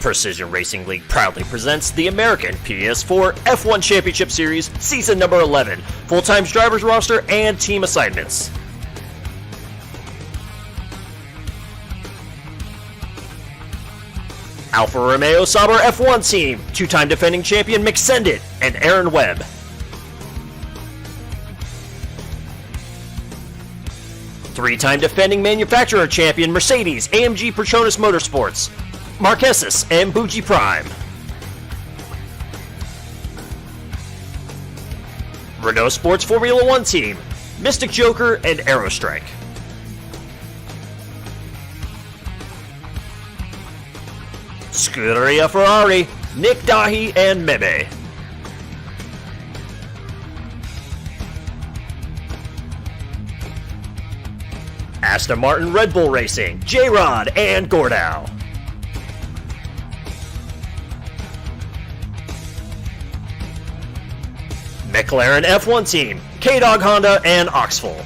Precision Racing League proudly presents the American PS4 F1 Championship Series Season Number 11, full-time drivers roster and team assignments. Alfa Romeo Sauber F1 team, two-time defending champion McSendit and Aaron Webb. Three-time defending manufacturer champion Mercedes AMG Petronas Motorsports, Marquesas and Bucci Prime. Renault Sports Formula 1 team, Mystic Joker and Aerostrike. Scuderia Ferrari, Nick Dahi and Mebe. Aston Martin Red Bull Racing, J-Rod and Gordau. McLaren F1 team, K-Dog Honda and Oxful.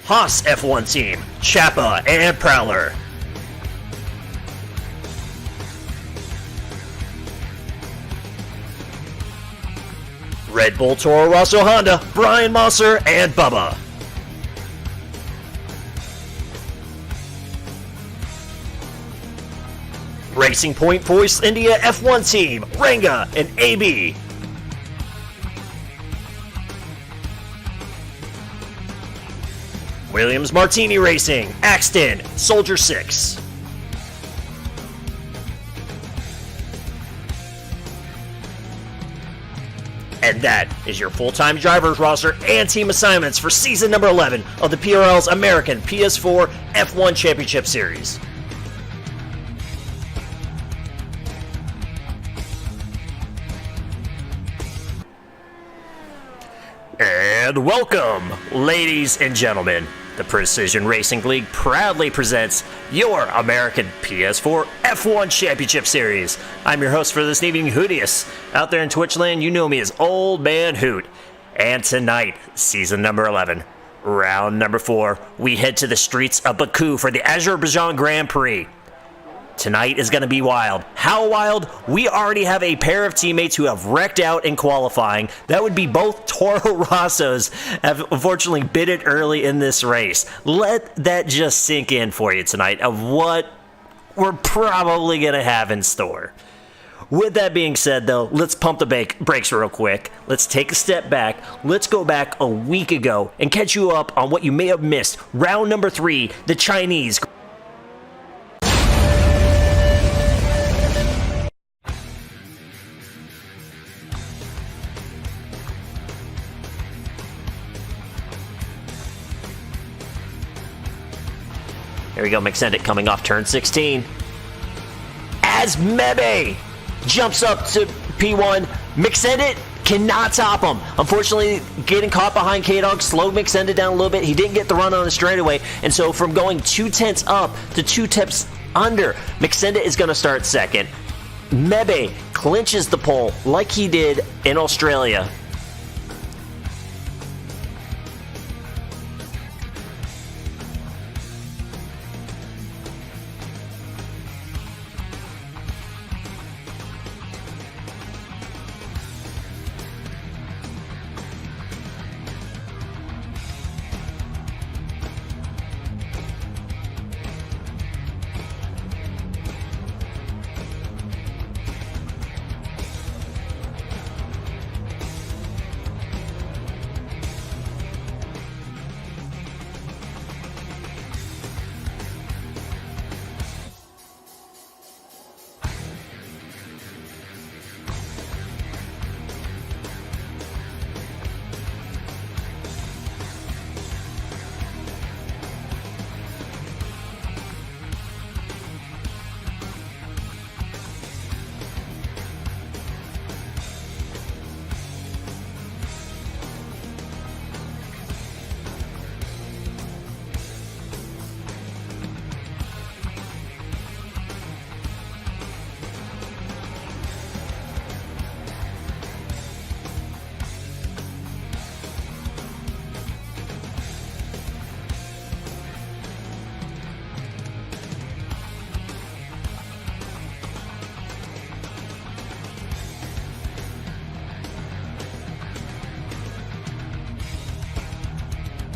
Haas F1 team, Chapa and Prowler. Red Bull Toro Rosso Honda, Brian Mosser and Bubba. Racing Point Force India F1 team, Ranga and AB. Williams Martini Racing, Axton, Soldier 6. And that is your full-time drivers roster and team assignments for season number 11 of the PRL's American PS4 F1 Championship Series. And welcome, ladies and gentlemen. The Precision Racing League proudly presents your American PS4 F1 Championship Series. I'm your host for this evening, Hootius. Out there in Twitchland, you know me as Old Man Hoot. And tonight, season number 11, round number 4, we head to the streets of Baku for the Azerbaijan Grand Prix. Tonight is going to be wild. How wild? We already have a pair of teammates who have wrecked out in qualifying. That would be both Toro Rossos have unfortunately bid it early in this race. Let that just sink in for you tonight of what we're probably going to have in store. With that being said, though, let's pump the brakes real quick. Let's take a step back. Let's go back a week ago and catch you up on what you may have missed. Round number 3, the Chinese. Here we go, McSendit coming off turn 16. As Mebe jumps up to P1, McSendit cannot top him. Unfortunately, getting caught behind K-Dog slowed McSendit down a little bit. He didn't get the run on the straightaway, and so from going 2 tenths up to 2 tenths under, McSendit is going to start second. Mebe clinches the pole like he did in Australia.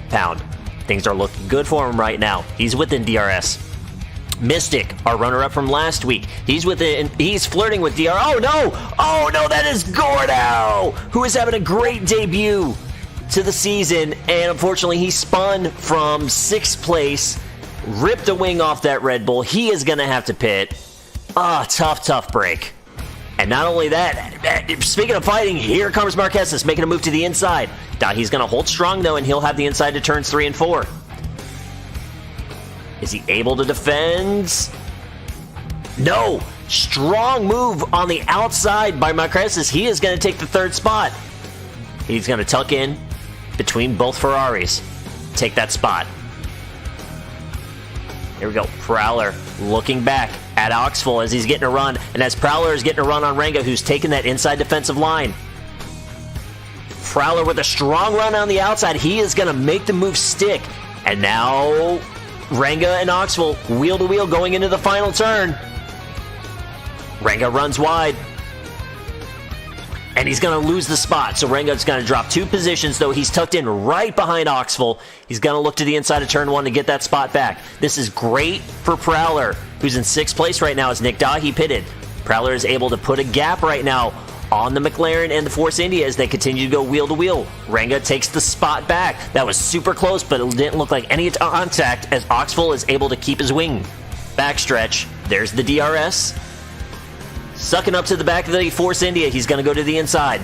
pound. Things are looking good for him right now. He's within DRS. Mystic, our runner-up from last week, he's flirting with DR. Oh no, that is Gordo, who is having a great debut to the season, and unfortunately he spun from 6th place, ripped a wing off that Red Bull. He is going to have to pit. Tough break. And not only that, speaking of fighting, here comes Marquez making a move to the inside. He's going to hold strong though, and he'll have the inside to turns 3 and 4. Is he able to defend? No! Strong move on the outside by Marquez. He is going to take the 3rd spot. He's going to tuck in between both Ferraris. Take that spot. Here we go. Prowler looking back at Oxful as he's getting a run. And as Prowler is getting a run on Renga, who's taking that inside defensive line. Prowler with a strong run on the outside. He is going to make the move stick. And now Renga and Oxful wheel to wheel going into the final turn. Renga runs wide. And he's going to lose the spot. So Renga's going to drop 2 positions, though he's tucked in right behind Oxful. He's going to look to the inside of turn 1 to get that spot back. This is great for Prowler, who's in 6th place right now as Nick Dahi pitted. Prowler is able to put a gap right now on the McLaren and the Force India as they continue to go wheel to wheel. Renga takes the spot back. That was super close, but it didn't look like any contact as Oxful is able to keep his wing. Backstretch. There's the DRS. Sucking up to the back of the Force India. He's going to go to the inside.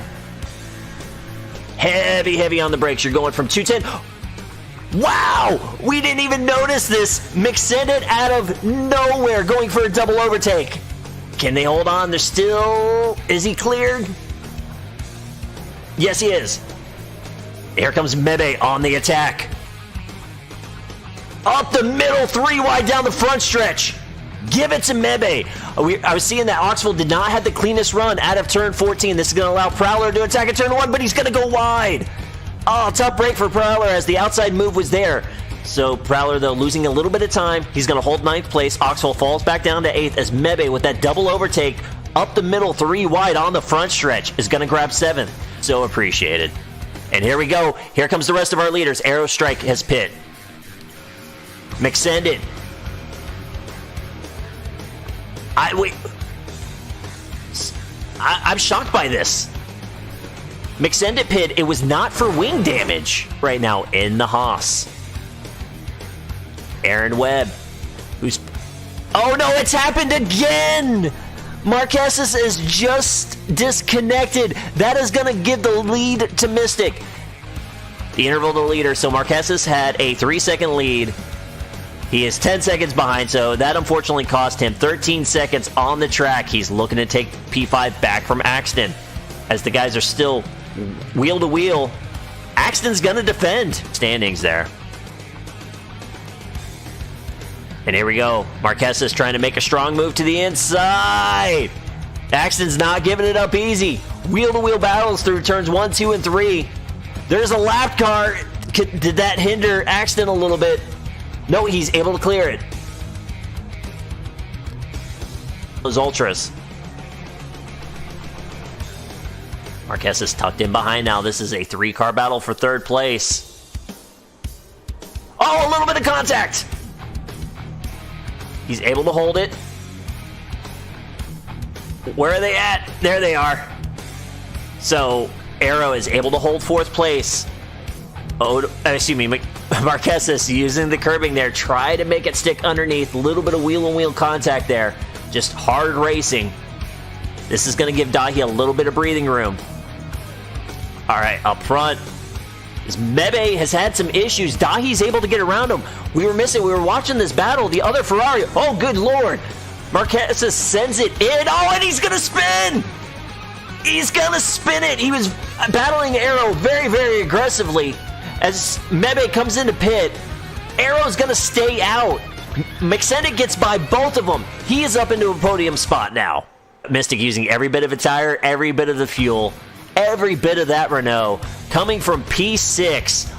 Heavy on the brakes. You're going from 210. Wow! We didn't even notice this. McSendit out of nowhere going for a double overtake. Can they hold on? They're still... Is he cleared? Yes, he is. Here comes Mebe on the attack. Up the middle, 3 wide down the front stretch. Give it to Mebe. I was seeing that Oxford did not have the cleanest run out of turn 14. This is going to allow Prowler to attack at turn 1, but he's going to go wide. Tough break for Prowler as the outside move was there. So Prowler, though, losing a little bit of time. He's going to hold 9th place. Oxford falls back down to 8th as Mebe, with that double overtake, up the middle, 3 wide on the front stretch, is going to grab 7th. So appreciated. And here we go. Here comes the rest of our leaders. Aero Strike has pit. McSendit. I'm shocked by this. McSendit pit, it was not for wing damage right now in the Haas. Aaron Webb, who's... Oh no, it's happened again! Marquez is just disconnected. That is going to give the lead to Mystic. The interval to leader, so Marquez had a 3-second lead. He is 10 seconds behind, so that unfortunately cost him 13 seconds on the track. He's looking to take P5 back from Axton. As the guys are still wheel to wheel, Axton's going to defend. Standings there. And here we go. Marquez is trying to make a strong move to the inside. Axton's not giving it up easy. Wheel to wheel battles through turns 1, 2, and 3. There's a lap car. Did that hinder Axton a little bit? No, he's able to clear it. Those ultras. Marquez is tucked in behind now. This is a 3-car battle for 3rd place. Oh, a little bit of contact. He's able to hold it. Where are they at? There they are. So, Arrow is able to hold 4th place. Marquez is using the curbing there. Try to make it stick underneath. A little bit of wheel-on-wheel contact there. Just hard racing. This is going to give Dahi a little bit of breathing room. All right, up front. Mebe has had some issues. Dahi's able to get around him. We were watching this battle. The other Ferrari. Oh, good Lord. Marquez sends it in. Oh, and he's going to spin. He's going to spin it. He was battling Arrow very, very aggressively. As Mebe comes into pit, Arrow's going to stay out. McSendit gets by both of them. He is up into a podium spot now. Mystic using every bit of a tire, every bit of the fuel, every bit of that Renault, coming from P6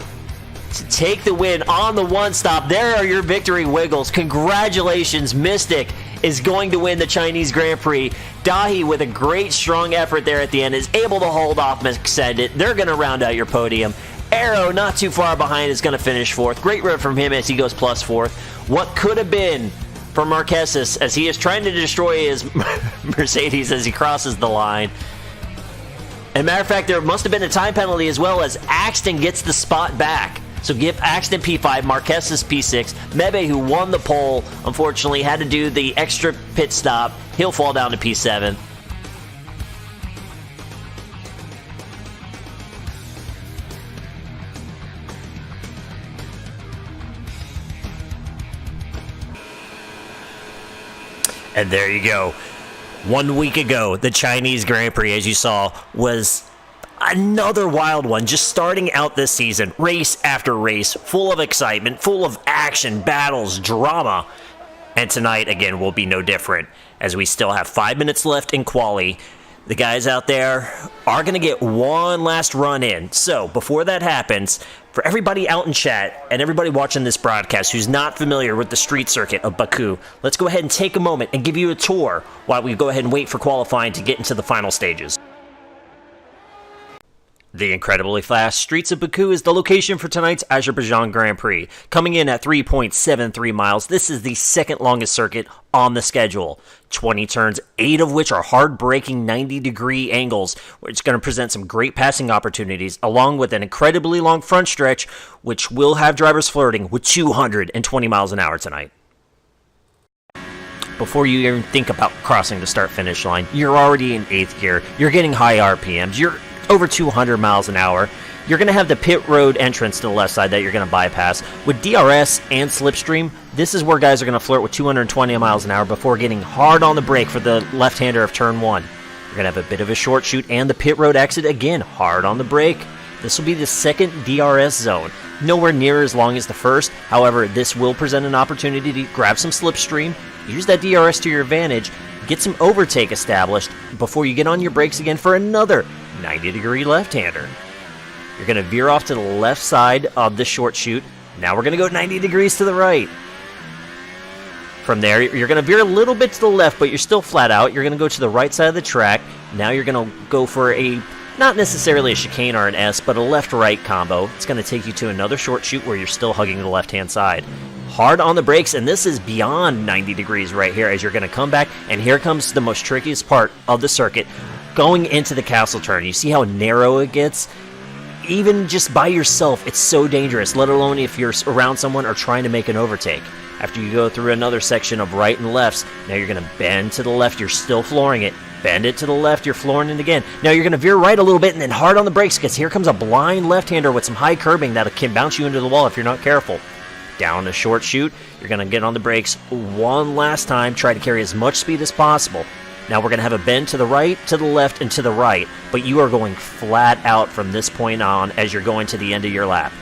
to take the win on the 1-stop. There are your victory wiggles. Congratulations, Mystic is going to win the Chinese Grand Prix. Dahi, with a great, strong effort there at the end, is able to hold off McSendit. They're going to round out your podium. Arrow, not too far behind, is going to finish 4th. Great run from him as he goes plus 4th. What could have been for Marquez as he is trying to destroy his Mercedes as he crosses the line. And matter of fact, there must have been a time penalty as well, as Axton gets the spot back. So give Axton P5, Marquez is P6. Mebe, who won the pole, unfortunately had to do the extra pit stop. He'll fall down to P7. And there you go. 1 week ago, the Chinese Grand Prix, as you saw, was another wild one. Just starting out this season, race after race, full of excitement, full of action, battles, drama. And tonight, again, will be no different, as we still have 5 minutes left in quali. The guys out there are going to get one last run in. So, before that happens, for everybody out in chat and everybody watching this broadcast who's not familiar with the street circuit of Baku, let's go ahead and take a moment and give you a tour while we go ahead and wait for qualifying to get into the final stages. The incredibly fast streets of Baku is the location for tonight's Azerbaijan Grand Prix. Coming in at 3.73 miles, this is the second longest circuit on the schedule. 20 turns, 8 of which are hard-braking 90-degree angles, which is going to present some great passing opportunities, along with an incredibly long front stretch, which will have drivers flirting with 220 miles an hour tonight. Before you even think about crossing the start-finish line, you're already in 8th gear, you're getting high RPMs, you're over 200 miles an hour. You're going to have the pit road entrance to the left side that you're going to bypass. With DRS and slipstream, this is where guys are going to flirt with 220 miles an hour before getting hard on the brake for the left-hander of turn 1. You're going to have a bit of a short shoot and the pit road exit, again, hard on the brake. This will be the second DRS zone. Nowhere near as long as the first. However, this will present an opportunity to grab some slipstream, use that DRS to your advantage, get some overtake established before you get on your brakes again for another 90-degree left-hander. You're going to veer off to the left side of the short chute. Now we're going to go 90 degrees to the right. From there, you're going to veer a little bit to the left, but you're still flat out. You're going to go to the right side of the track. Now you're going to go for a, not necessarily a chicane or an S, but a left-right combo. It's going to take you to another short chute where you're still hugging the left-hand side. Hard on the brakes, and this is beyond 90 degrees right here as you're going to come back, and here comes the most trickiest part of the circuit. Going into the castle turn, you see how narrow it gets? Even just by yourself, it's so dangerous, let alone if you're around someone or trying to make an overtake. After you go through another section of right and lefts, now you're going to bend to the left, you're still flooring it. Bend it to the left, you're flooring it again. Now you're going to veer right a little bit and then hard on the brakes, because here comes a blind left-hander with some high curbing that can bounce you into the wall if you're not careful. Down a short chute, you're going to get on the brakes one last time, try to carry as much speed as possible. Now we're going to have a bend to the right, to the left, and to the right, but you are going flat out from this point on as you're going to the end of your lap.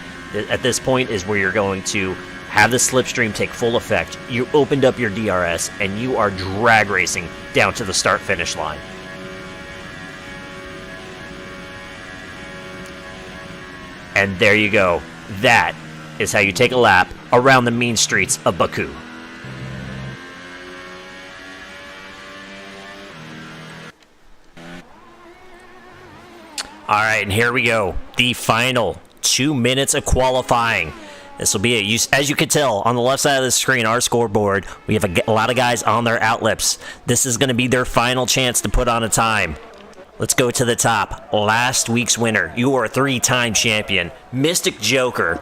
At this point is where you're going to have the slipstream take full effect. You opened up your DRS, and you are drag racing down to the start-finish line. And there you go. That is how you take a lap around the mean streets of Baku. Alright, and here we go. The final 2 minutes of qualifying. This will be it. As you can tell, on the left side of the screen, our scoreboard, we have a lot of guys on their outlips. This is going to be their final chance to put on a time. Let's go to the top. Last week's winner, your 3-time champion, Mystic Joker,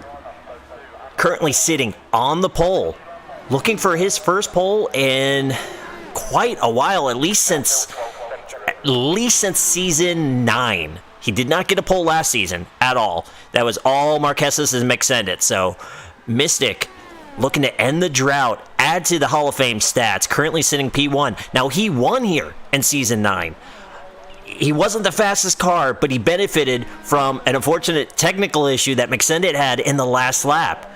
currently sitting on the pole, looking for his first pole in quite a while, at least since season 9. He did not get a pole last season at all. That was all Marquez's and McSendit. So Mystic looking to end the drought, add to the Hall of Fame stats, currently sitting P1. Now he won here in season 9. He wasn't the fastest car, but he benefited from an unfortunate technical issue that McSendit had in the last lap.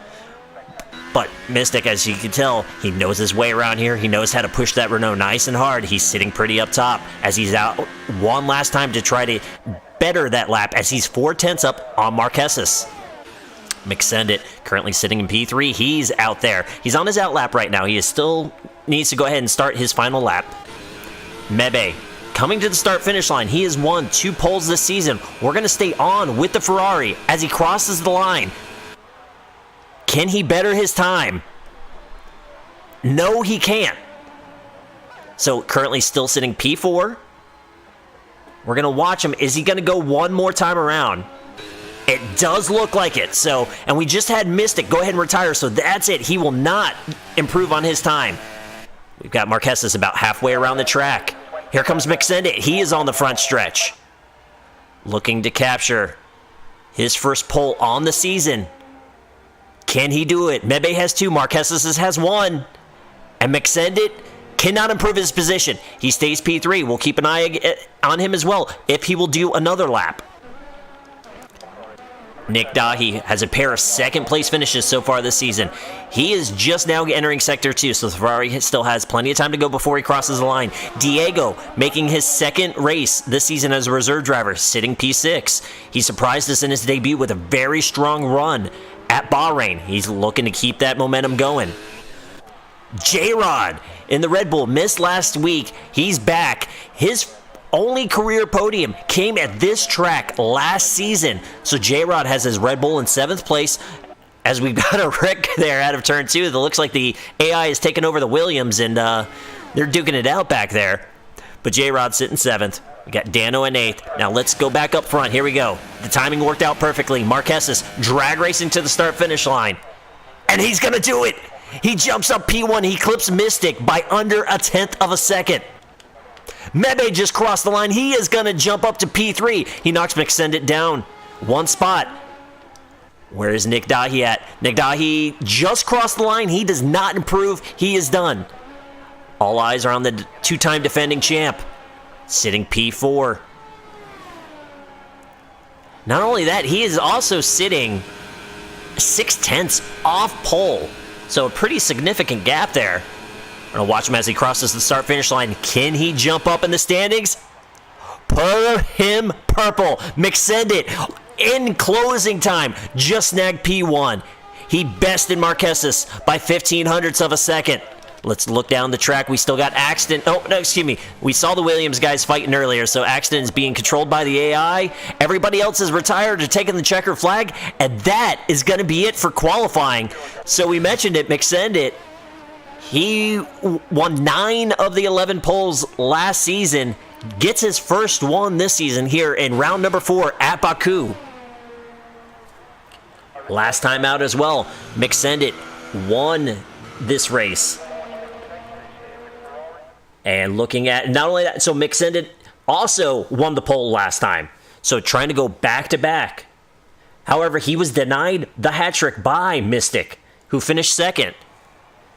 But Mystic, as you can tell, he knows his way around here. He knows how to push that Renault nice and hard. He's sitting pretty up top as he's out one last time to try to better that lap as he's 4/10 up on Marquez. McSendit currently sitting in P3. He's out there. He's on his out lap right now. He still needs to go ahead and start his final lap. Mebe coming to the start-finish line. He has won 2 poles this season. We're going to stay on with the Ferrari as he crosses the line. Can he better his time? No, he can't. So currently still sitting P4. We're going to watch him. Is he going to go one more time around? It does look like it. So, and we just had Mystic go ahead and retire. So that's it. He will not improve on his time. We've got Marquez about halfway around the track. Here comes McSendit. He is on the front stretch. Looking to capture his first pole on the season. Can he do it? Mebe has 2. Marquez has 1. And McSendit cannot improve his position. He stays P3. We'll keep an eye on him as well if he will do another lap. Nick Dahi has a pair of second-place finishes so far this season. He is just now entering Sector 2, so the Ferrari still has plenty of time to go before he crosses the line. Diego making his second race this season as a reserve driver, sitting P6. He surprised us in his debut with a very strong run at Bahrain. He's looking to keep that momentum going. J-Rod in the Red Bull missed last week. He's back. His only career podium came at this track last season. So J-Rod has his Red Bull in 7th place as we've got a wreck there out of turn 2. That looks like the AI has taken over the Williams and they're duking it out back there. But J-Rod sitting 7th. We got Dano in 8th. Now let's go back up front. Here we go. The timing worked out perfectly. Marquez drag racing to the start-finish line. And he's going to do it. He jumps up P1. He clips Mystic by under 1/10 of a second. Mebe just crossed the line. He is going to jump up to P3. He knocks McSendit down 1 spot. Where is Nick Dahi at? Nick Dahi just crossed the line. He does not improve. He is done. All eyes are on the 2-time defending champ, sitting P4. Not only that, he is also sitting 6/10 off pole. So a pretty significant gap there. We're going to watch him as he crosses the start-finish line. Can he jump up in the standings? Put him purple. McSendit in closing time just snagged P1. He bested Marquez by 0.15 of a second. Let's look down the track. We still got Axton. Oh, no, excuse me. We saw the Williams guys fighting earlier, so Axton is being controlled by the AI. Everybody else is retired or taking the checker flag, and that is going to be it for qualifying. So we mentioned it, McSendit. He won 9 of the 11 poles last season, gets his first one this season here in round number 4 at Baku. Last time out as well, McSendit won this race. And looking at, not only that, so McSendit also won the pole last time. So trying to go back-to-back. However, he was denied the hat trick by Mystic, who finished 2nd.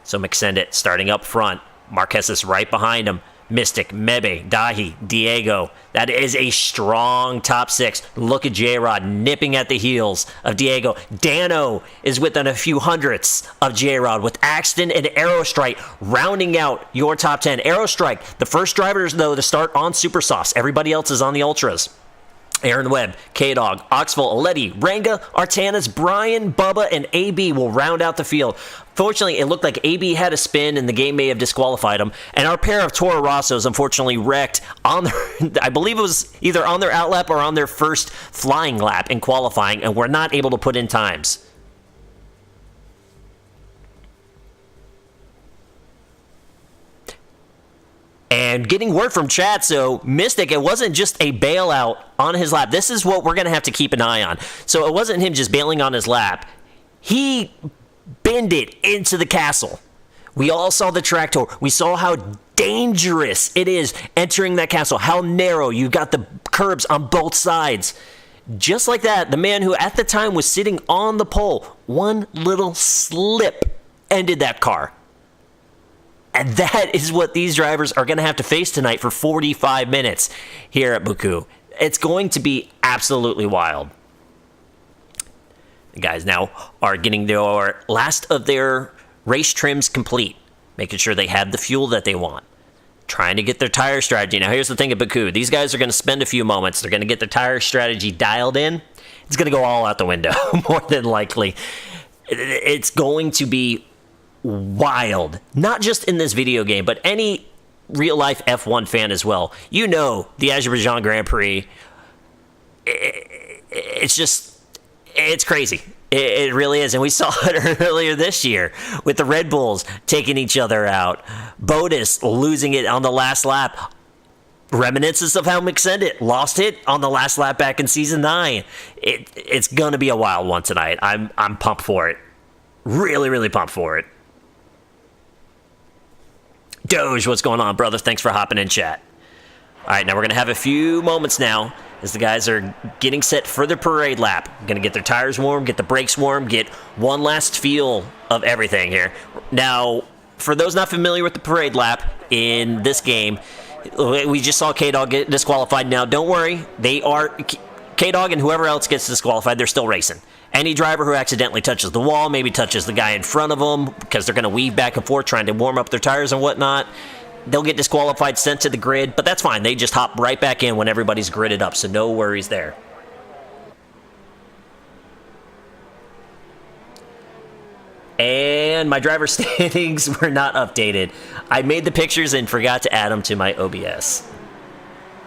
So McSendit starting up front. Marquez is right behind him. Mystic, Mebe, Dahi, Diego. That is a strong top 6. Look at J-Rod nipping at the heels of Diego. Dano is within a few hundredths of J-Rod with Axton and Aerostrike rounding out your top 10. Aerostrike, the first drivers, though, to start on Super Sauce. Everybody else is on the Ultras. Aaron Webb, K-Dog, Oxville, Aleti, Ranga, Artanas, Brian, Bubba, and AB will round out the field. Fortunately, it looked like AB had a spin and the game may have disqualified him. And our pair of Toro Rossos unfortunately wrecked on their, I believe it was either on their out lap or on their first flying lap in qualifying, and were not able to put in times. And getting word from chat, so Mystic, it wasn't just a bailout on his lap. This is what we're going to have to keep an eye on. So it wasn't him just bailing on his lap. He bended into the castle. We all saw the track tour. We saw how dangerous it is entering that castle, how narrow. You've got the curbs on both sides. Just like that, the man who at the time was sitting on the pole, one little slip ended that car. And that is what these drivers are going to have to face tonight for 45 minutes here at Baku. It's going to be absolutely wild. The guys now are getting their last of their race trims complete, making sure they have the fuel that they want, trying to get their tire strategy. Now, here's the thing at Baku. These guys are going to spend a few moments. They're going to get their tire strategy dialed in. It's going to go all out the window, more than likely. It's going to be wild, not just in this video game, but any real-life F1 fan as well, you know the Azerbaijan Grand Prix, it's crazy. It really is. And we saw it earlier this year with the Red Bulls taking each other out. Bottas losing it on the last lap. Reminiscence of how McSendit lost it on the last lap back in Season 9. It's going to be a wild one tonight. I'm pumped for it. Really, really pumped for it. Doge, what's going on, brother? Thanks for hopping in chat. All right, now we're going to have a few moments now as the guys are getting set for the parade lap. Going to get their tires warm, get the brakes warm, get one last feel of everything here. Now, for those not familiar with the parade lap in this game, we just saw K-Dog get disqualified. Now, don't worry. K-Dog and whoever else gets disqualified, they're still racing. Any driver who accidentally touches the wall, maybe touches the guy in front of them, because they're going to weave back and forth trying to warm up their tires and whatnot, they'll get disqualified, sent to the grid, but that's fine. They just hop right back in when everybody's gridded up, so no worries there. And my driver standings were not updated. I made the pictures and forgot to add them to my OBS.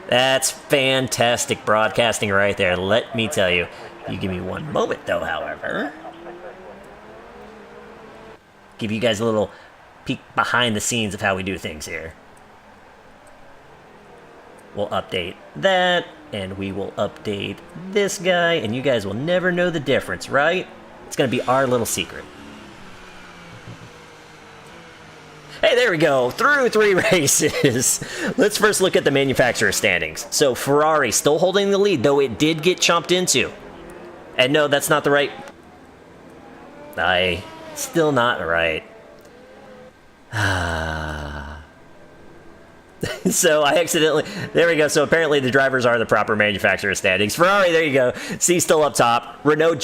That's fantastic broadcasting right there, let me tell you. You give me one moment, though, however. Give you guys a little peek behind the scenes of how we do things here. We'll update that, and we will update this guy, and you guys will never know the difference, right? It's going to be our little secret. Hey, there we go. Through 3 races. Let's first look at the manufacturer standings. So Ferrari still holding the lead, though it did get chomped into. And no, that's not the right... Still not right. So I accidentally... There we go. So apparently the drivers are the proper manufacturer standings. Ferrari, there you go. C still up top. Renault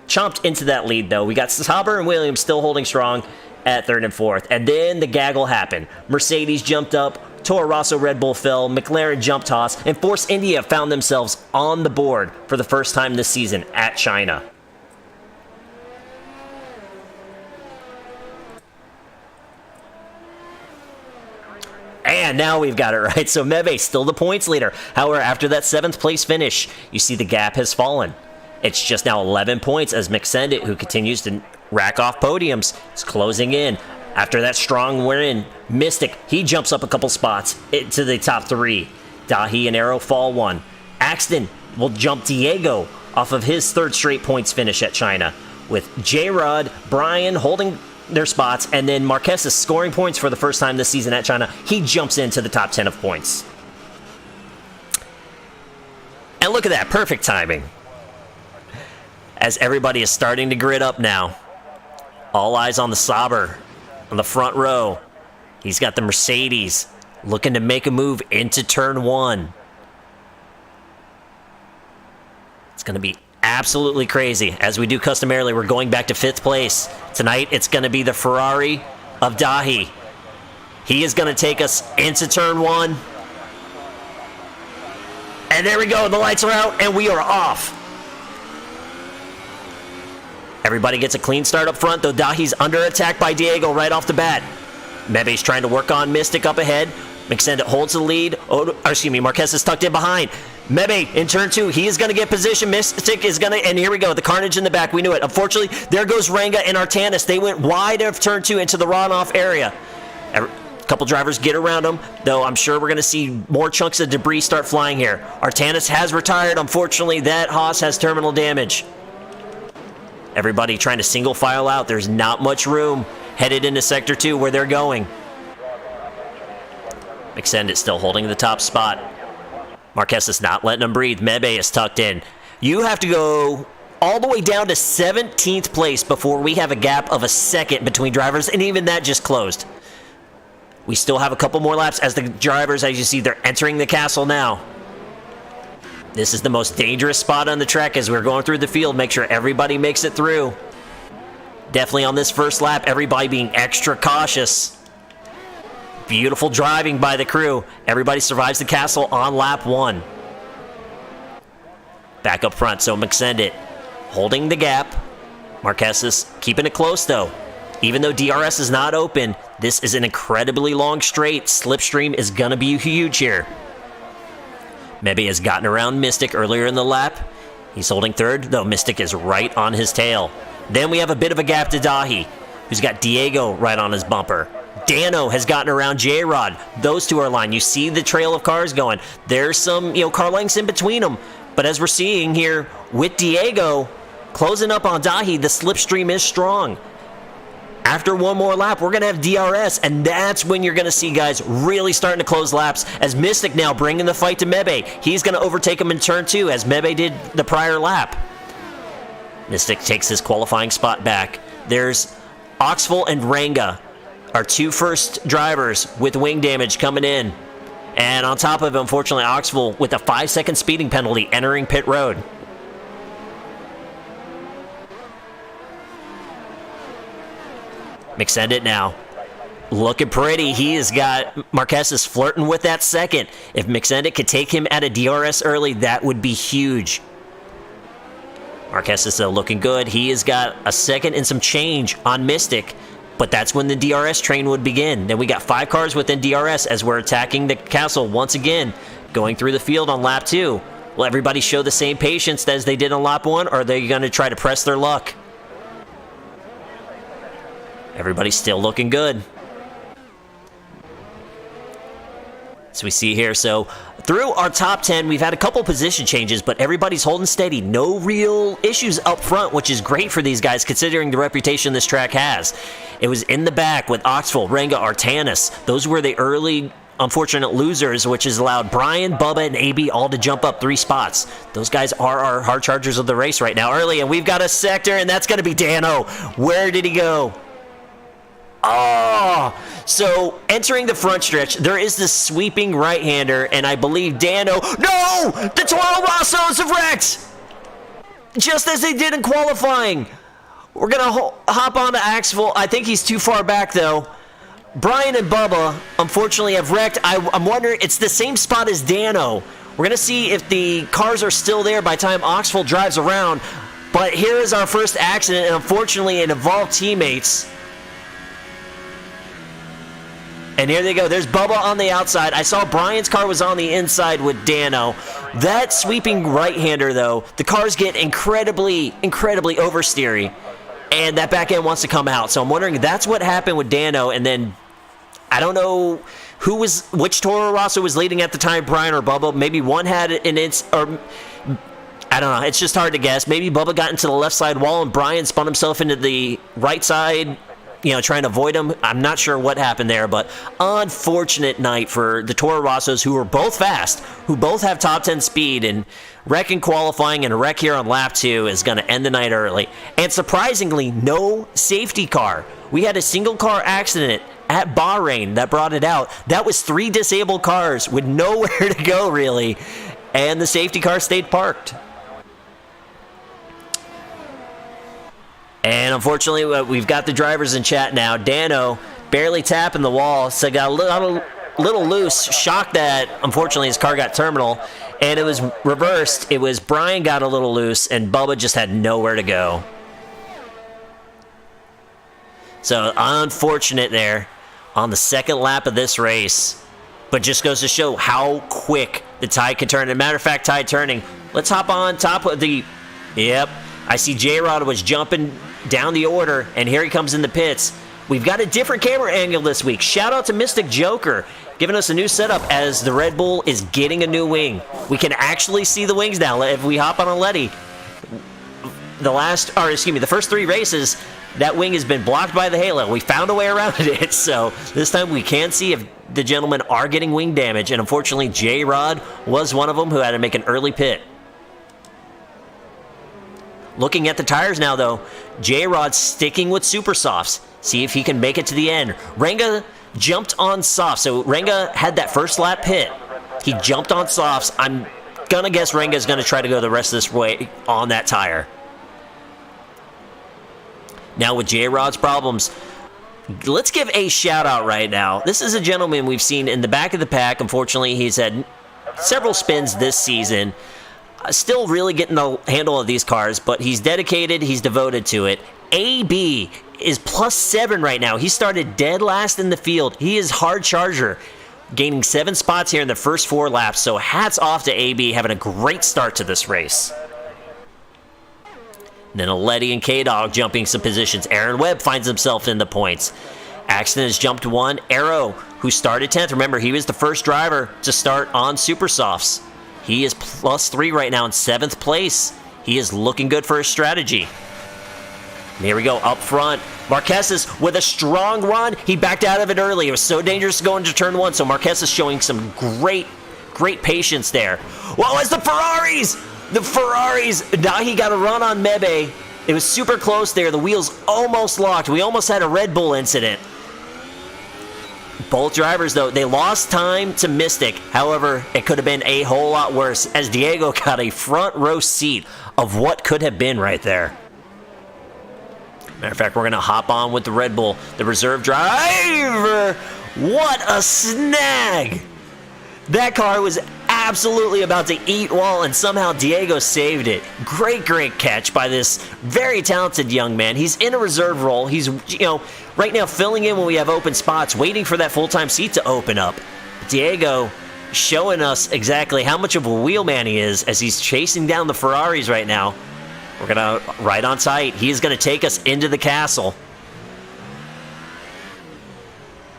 chomped into that lead, though. We got Sauber and Williams still holding strong at 3rd and 4th. And then the gaggle happened. Mercedes jumped up. Toro Rosso Red Bull fell, McLaren jumped toss, and Force India found themselves on the board for the first time this season at China. And now we've got it right. So Mebe still the points leader. However, after that 7th place finish, you see the gap has fallen. It's just now 11 points as McSendit, who continues to rack off podiums, is closing in. After that strong win, Mystic, he jumps up a couple spots to the top 3. Dahi and Arrow fall 1. Axton will jump Diego off of his 3rd straight points finish at China, with J-Rod, Brian holding their spots, and then Marquez is scoring points for the first time this season at China. He jumps into the top 10 of points. And look at that, perfect timing. As everybody is starting to grid up now. All eyes on the Sauber. On the front row, he's got the Mercedes looking to make a move into turn 1. It's going to be absolutely crazy. As we do customarily, we're going back to 5th place. Tonight, it's going to be the Ferrari of Dahi. He is going to take us into turn 1. And there we go. The lights are out, and we are off. Everybody gets a clean start up front, though Dahi's under attack by Diego right off the bat. Mebe's trying to work on Mystic up ahead. McSendit holds the lead. Marquez is tucked in behind. Mebe in turn 2. He is going to get position. Mystic is going to... And here we go. The carnage in the back. We knew it. Unfortunately, there goes Ranga and Artanis. They went wide of turn 2 into the runoff area. A couple drivers get around them, though I'm sure we're going to see more chunks of debris start flying here. Artanis has retired. Unfortunately, that Haas has terminal damage. Everybody trying to single file out. There's not much room headed into Sector 2 where they're going. McSendit still holding the top spot. Marquez is not letting him breathe. Mebe is tucked in. You have to go all the way down to 17th place before we have a gap of a second between drivers, and even that just closed. We still have a couple more laps as the drivers, as you see, they're entering the castle now. This is the most dangerous spot on the track as we're going through the field. Make sure everybody makes it through. Definitely on this first lap, everybody being extra cautious. Beautiful driving by the crew. Everybody survives the castle on lap 1. Back up front, so McSendit holding the gap. Marquez is keeping it close, though. Even though DRS is not open, this is an incredibly long straight. Slipstream is going to be huge here. Mebe has gotten around Mystic earlier in the lap. He's holding third, though Mystic is right on his tail. Then we have a bit of a gap to Dahi, who's got Diego right on his bumper. Dano has gotten around J-Rod. Those two are aligned. You see the trail of cars going. There's some, car lengths in between them. But as we're seeing here with Diego closing up on Dahi, the slipstream is strong. After one more lap, we're going to have DRS, and that's when you're going to see guys really starting to close laps, as Mystic now bringing the fight to Mebe. He's going to overtake him in turn 2, as Mebe did the prior lap. Mystic takes his qualifying spot back. There's Oxful and Ranga, our two first drivers with wing damage coming in. And on top of it, unfortunately, Oxful with a 5-second speeding penalty entering pit road. McSendit now looking pretty. He has got Marquez is flirting with that second. If McSendit could take him at a DRS early, that would be huge. Marquez is still looking good. He has got a second and some change on Mystic, but that's when the DRS train would begin. Then we got 5 cars within DRS as we're attacking the castle once again, going through the field on lap 2. Will everybody show the same patience as they did on lap 1, or are they going to try to press their luck? Everybody's still looking good. So we see here, so through our top 10, we've had a couple position changes, but everybody's holding steady. No real issues up front, which is great for these guys considering the reputation this track has. It was in the back with Oxful, Ranga, Artanis. Those were the early unfortunate losers, which has allowed Brian, Bubba, and AB all to jump up 3 spots. Those guys are our hard chargers of the race right now early, and we've got a sector, and that's going to be Dano. Where did he go? Oh, so entering the front stretch, there is this sweeping right-hander, and I believe Dano... No! The Toro Rossos have wrecked! Just as they did in qualifying. We're going to hop on to Axel. I think he's too far back, though. Brian and Bubba, unfortunately, have wrecked. I'm wondering, it's the same spot as Dano. We're going to see if the cars are still there by the time Oxford drives around. But here is our first accident, and unfortunately, it involved teammates. And here they go. There's Bubba on the outside. I saw Brian's car was on the inside with Dano. That sweeping right-hander, though, the cars get incredibly oversteery. And that back end wants to come out. So I'm wondering if that's what happened with Dano. And then I don't know which Toro Rosso was leading at the time, Brian or Bubba. Maybe one had it in its... or I don't know. It's just hard to guess. Maybe Bubba got into the left side wall and Brian spun himself into the right side, trying to avoid him. I'm not sure what happened there, but unfortunate night for the Toro Rossos, who are both fast, who both have top 10 speed, and wreck in qualifying and a wreck here on lap 2 is going to end the night early. And surprisingly, no safety car. We had a single car accident at Bahrain that brought it out. That was 3 disabled cars with nowhere to go, really, and the safety car stayed parked. And unfortunately, we've got the drivers in chat now. Dano barely tapping the wall, so got a little loose. Shocked that, unfortunately, his car got terminal. And it was reversed. It was Brian got a little loose, and Bubba just had nowhere to go. So unfortunate there on the second lap of this race. But just goes to show how quick the tide can turn. As a matter of fact, tide turning. Let's hop on top of the... Yep. I see J-Rod was jumping down the order, and here he comes in the pits. We've got a different camera angle this week. Shout out to Mystic Joker, giving us a new setup as the Red Bull is getting a new wing. We can actually see the wings now. If we hop on a Letty, the first 3 races, that wing has been blocked by the halo. We found a way around it, so this time we can see if the gentlemen are getting wing damage, and unfortunately J-Rod was one of them who had to make an early pit. Looking at the tires now, though, J-Rod sticking with super softs. See if he can make it to the end. Ranga jumped on softs. So Ranga had that first lap pit. He jumped on softs. I'm going to guess Ranga's going to try to go the rest of this way on that tire. Now with J-Rod's problems, let's give a shout out right now. This is a gentleman we've seen in the back of the pack. Unfortunately, he's had several spins this season. Still really getting the handle of these cars, but he's dedicated, he's devoted to it, AB is +7 right now. He started dead last in the field. He is hard charger, gaining 7 spots here in the first 4 laps. So hats off to AB, having a great start to this race. Then Aletti and K-Dog jumping some positions. Aaron Webb finds himself in the points. Axton has jumped 1. Arrow, who started 10th. Remember, he was the first driver to start on Super Softs. He is +3 right now in 7th place. He is looking good for his strategy. And here we go, up front. Marquez with a strong run. He backed out of it early. It was so dangerous to go into turn 1, so Marquez is showing some great patience there. What was the Ferraris? The Ferraris. Now he got a run on Mebe. It was super close there. The wheels almost locked. We almost had a Red Bull incident. Both drivers, though, they lost time to Mystic. However, it could have been a whole lot worse, as Diego got a front row seat of what could have been right there. Matter of fact, we're going to hop on with the Red Bull. The reserve driver. What a snag. That car was absolutely about to eat wall, and somehow Diego saved it. Great catch by this very talented young man. He's in a reserve role. He's, right now filling in when we have open spots, waiting for that full-time seat to open up. Diego showing us exactly how much of a wheelman he is as he's chasing down the Ferraris right now. We're going to ride on tight. He is going to take us into the castle.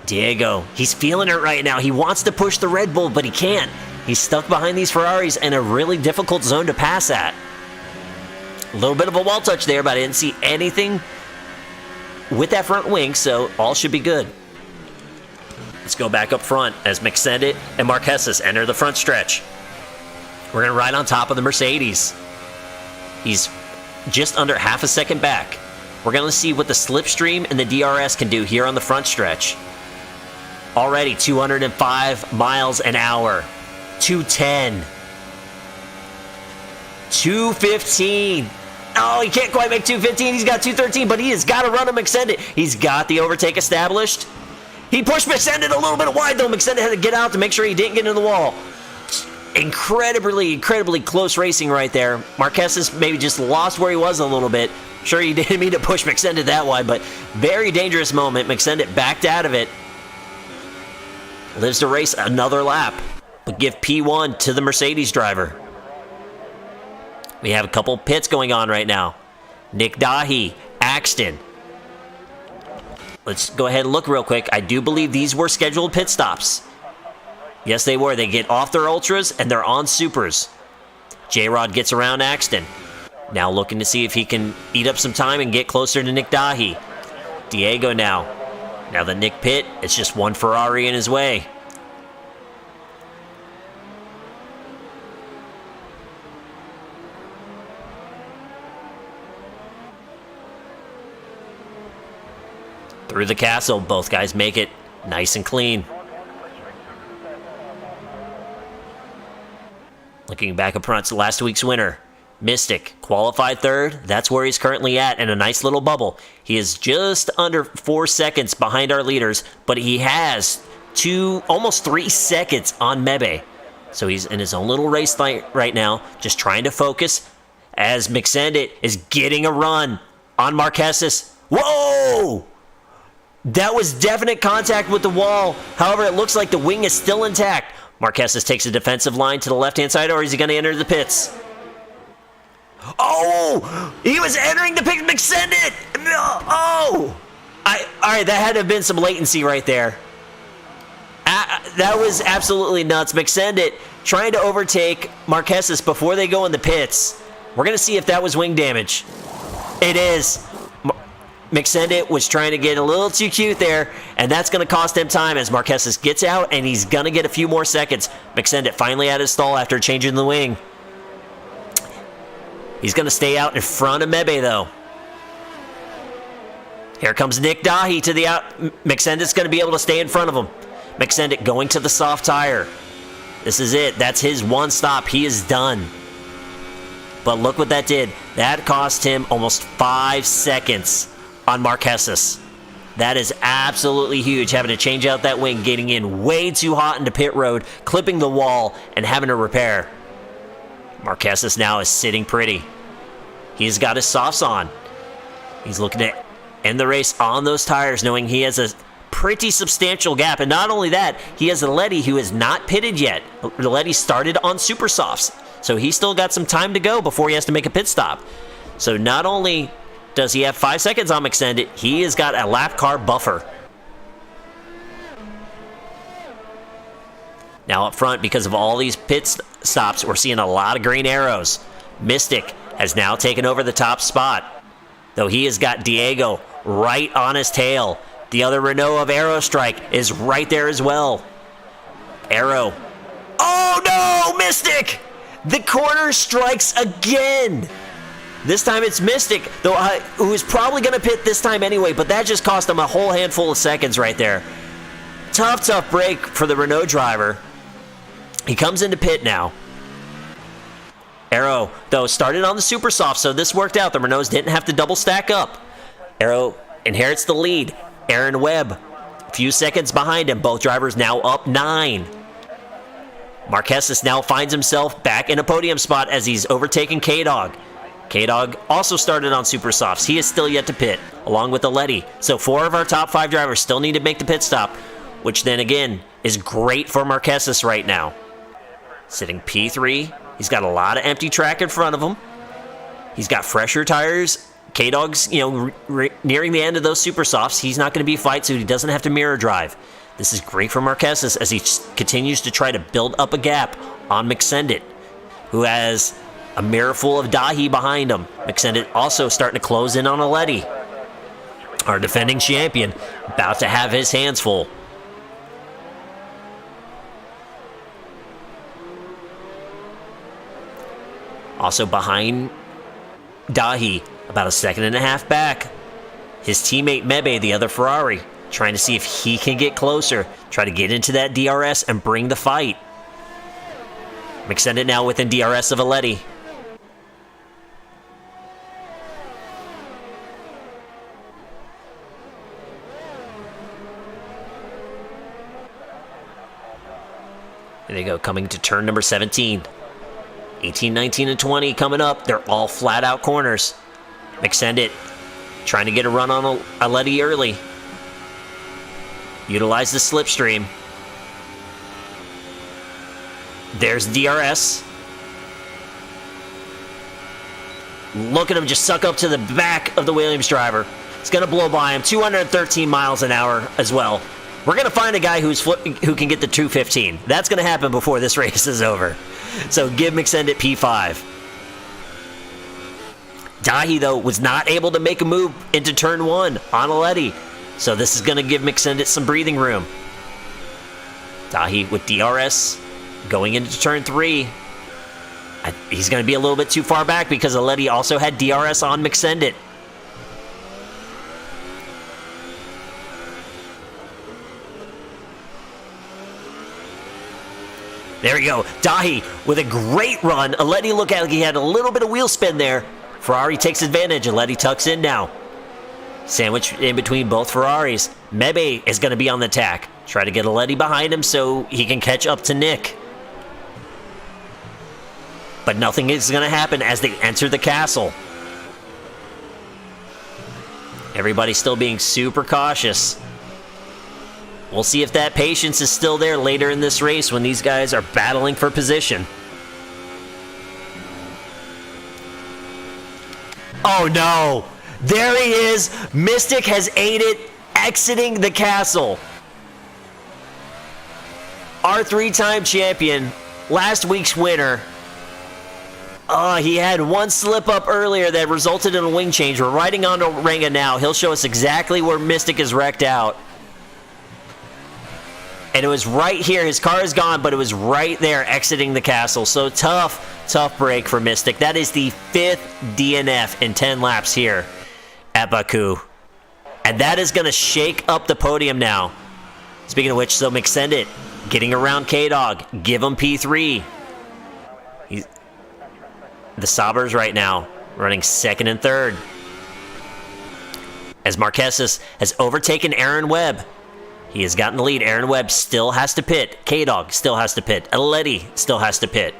Diego, he's feeling it right now. He wants to push the Red Bull, but he can't. He's stuck behind these Ferraris in a really difficult zone to pass at. A little bit of a wall touch there, but I didn't see anything with that front wing, so all should be good. Let's go back up front as McSendit and Marquez enter the front stretch. We're going to ride on top of the Mercedes. He's just under half a second back. We're going to see what the slipstream and the DRS can do here on the front stretch. Already 205 miles an hour. 210. 215. Oh, he can't quite make 215. He's got 213, but he has got to run him McSendit. He's got the overtake established. He pushed McSendit a little bit wide, though. McSendit had to get out to make sure he didn't get into the wall. Incredibly close racing right there. Marquez maybe just lost where he was a little bit. Sure, he didn't mean to push McSendit that wide, but very dangerous moment. McSendit backed out of it. Lives to race another lap, but give P1 to the Mercedes driver. We have a couple pits going on right now. Nick Dahi, Axton. Let's go ahead and look real quick. I do believe these were scheduled pit stops. Yes, they were. They get off their Ultras, and they're on Supers. J-Rod gets around Axton. Now looking to see if he can eat up some time and get closer to Nick Dahi. Diego now. Now the Nick pit, it's just one Ferrari in his way. Through the castle, both guys make it nice and clean. Looking back up front to last week's winner, Mystic, qualified third. That's where he's currently at in a nice little bubble. He is just under 4 seconds behind our leaders, but he has almost 3 seconds on Mebe. So he's in his own little race right now, just trying to focus as McSendit is getting a run on Marquez. Whoa! That was definite contact with the wall. However, it looks like the wing is still intact. Marquez takes a defensive line to the left-hand side, or is he going to enter the pits? Oh! He was entering the pits. McSendit! Oh! All right, that had to have been some latency right there. That was absolutely nuts. McSendit trying to overtake Marquez before they go in the pits. We're going to see if that was wing damage. It is. McSendit was trying to get a little too cute there, and that's going to cost him time as Marquez gets out, and he's going to get a few more seconds. McSendit finally out of stall after changing the wing. He's going to stay out in front of Mebe, though. Here comes Nick Dahi to the out. McSendit's going to be able to stay in front of him. McSendit going to the soft tire. This is it. That's his one stop. He is done. But look what that did. That cost him almost 5 seconds on Marquez. That is absolutely huge, having to change out that wing, getting in way too hot into pit road, clipping the wall, and having to repair. Marquez now is sitting pretty. He's got his softs on. He's looking to end the race on those tires, knowing he has a pretty substantial gap. And not only that, he has a Letty who is not pitted yet. The Letty started on super softs, so he's still got some time to go before he has to make a pit stop. So not only does he have 5 seconds on McSendit, he has got a lap car buffer. Now up front, because of all these pit stops, we're seeing a lot of green arrows. Mystic has now taken over the top spot, though he has got Diego right on his tail. The other Renault of Aerostrike is right there as well. Aero. Oh no, Mystic! The corner strikes again! This time it's Mystic, though, who is probably going to pit this time anyway, but that just cost him a whole handful of seconds right there. Tough break for the Renault driver. He comes into pit now. Aero, though, started on the super soft, so this worked out. The Renaults didn't have to double stack up. Aero inherits the lead. Aaron Webb, a few seconds behind him. Both drivers now up 9. Marquesas now finds himself back in a podium spot as he's overtaken K-Dog. K-Dog also started on super softs. He is still yet to pit, along with the Letty. So 4 of our top 5 drivers still need to make the pit stop, which then again is great for Marquesas right now. Sitting P3. He's got a lot of empty track in front of him. He's got fresher tires. K-Dog's, nearing the end of those super softs. He's not going to be fight, so he doesn't have to mirror drive. This is great for Marquesas as he continues to try to build up a gap on McSendit, who has a mirror full of Dahi behind him. McSendit also starting to close in on a Letty. Our defending champion about to have his hands full. Also behind Dahi, about a second and a half back, his teammate Mebe, the other Ferrari, trying to see if he can get closer, try to get into that DRS and bring the fight. McSendit now within DRS of a Letty. There they go, coming to turn number 17. 18, 19, and 20 coming up. They're all flat-out corners. McSendit trying to get a run on a Letty early. Utilize the slipstream. There's DRS. Look at him just suck up to the back of the Williams driver. It's going to blow by him. 213 miles an hour as well. We're going to find a guy who can get the 215. That's going to happen before this race is over. So give McSendit P5. Dahi, though, was not able to make a move into turn 1 on a Letty. So this is going to give McSendit some breathing room. Dahi with DRS going into turn 3. He's going to be a little bit too far back because Letty also had DRS on McSendit. There we go. Dahi with a great run. Letty looked like he had a little bit of wheel spin there. Ferrari takes advantage. Letty tucks in now. Sandwich in between both Ferraris. Mebe is going to be on the attack. Try to get Letty behind him so he can catch up to Nick. But nothing is going to happen as they enter the castle. Everybody still being super cautious. We'll see if that patience is still there later in this race when these guys are battling for position. Oh no! There he is! Mystic has ate it, exiting the castle. Our 3-time champion, last week's winner. He had one slip up earlier that resulted in a wing change. We're riding on to Renga now. He'll show us exactly where Mystic is wrecked out. And it was right here. His car is gone, but it was right there exiting the castle. So tough break for Mystic. That is the 5th DNF in 10 laps here at Baku. And that is going to shake up the podium now. Speaking of which, so McSendit getting around K-Dog. Give him P3. The Sabres right now running 2nd and 3rd. As Marquesas has overtaken Aaron Webb. He has gotten the lead. Aaron Webb still has to pit. K-Dog still has to pit. Letty still has to pit.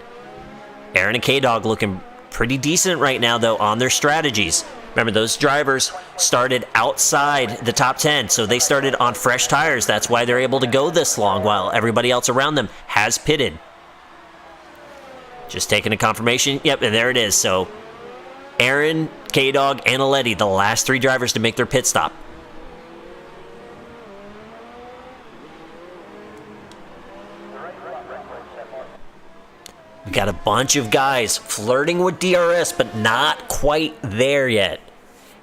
Aaron and K-Dog looking pretty decent right now, though, on their strategies. Remember, those drivers started outside the top 10, so they started on fresh tires. That's why they're able to go this long while everybody else around them has pitted. Just taking a confirmation. Yep, and there it is. So Aaron, K-Dog, and Aletti, the last 3 drivers to make their pit stop. We got a bunch of guys flirting with DRS, but not quite there yet.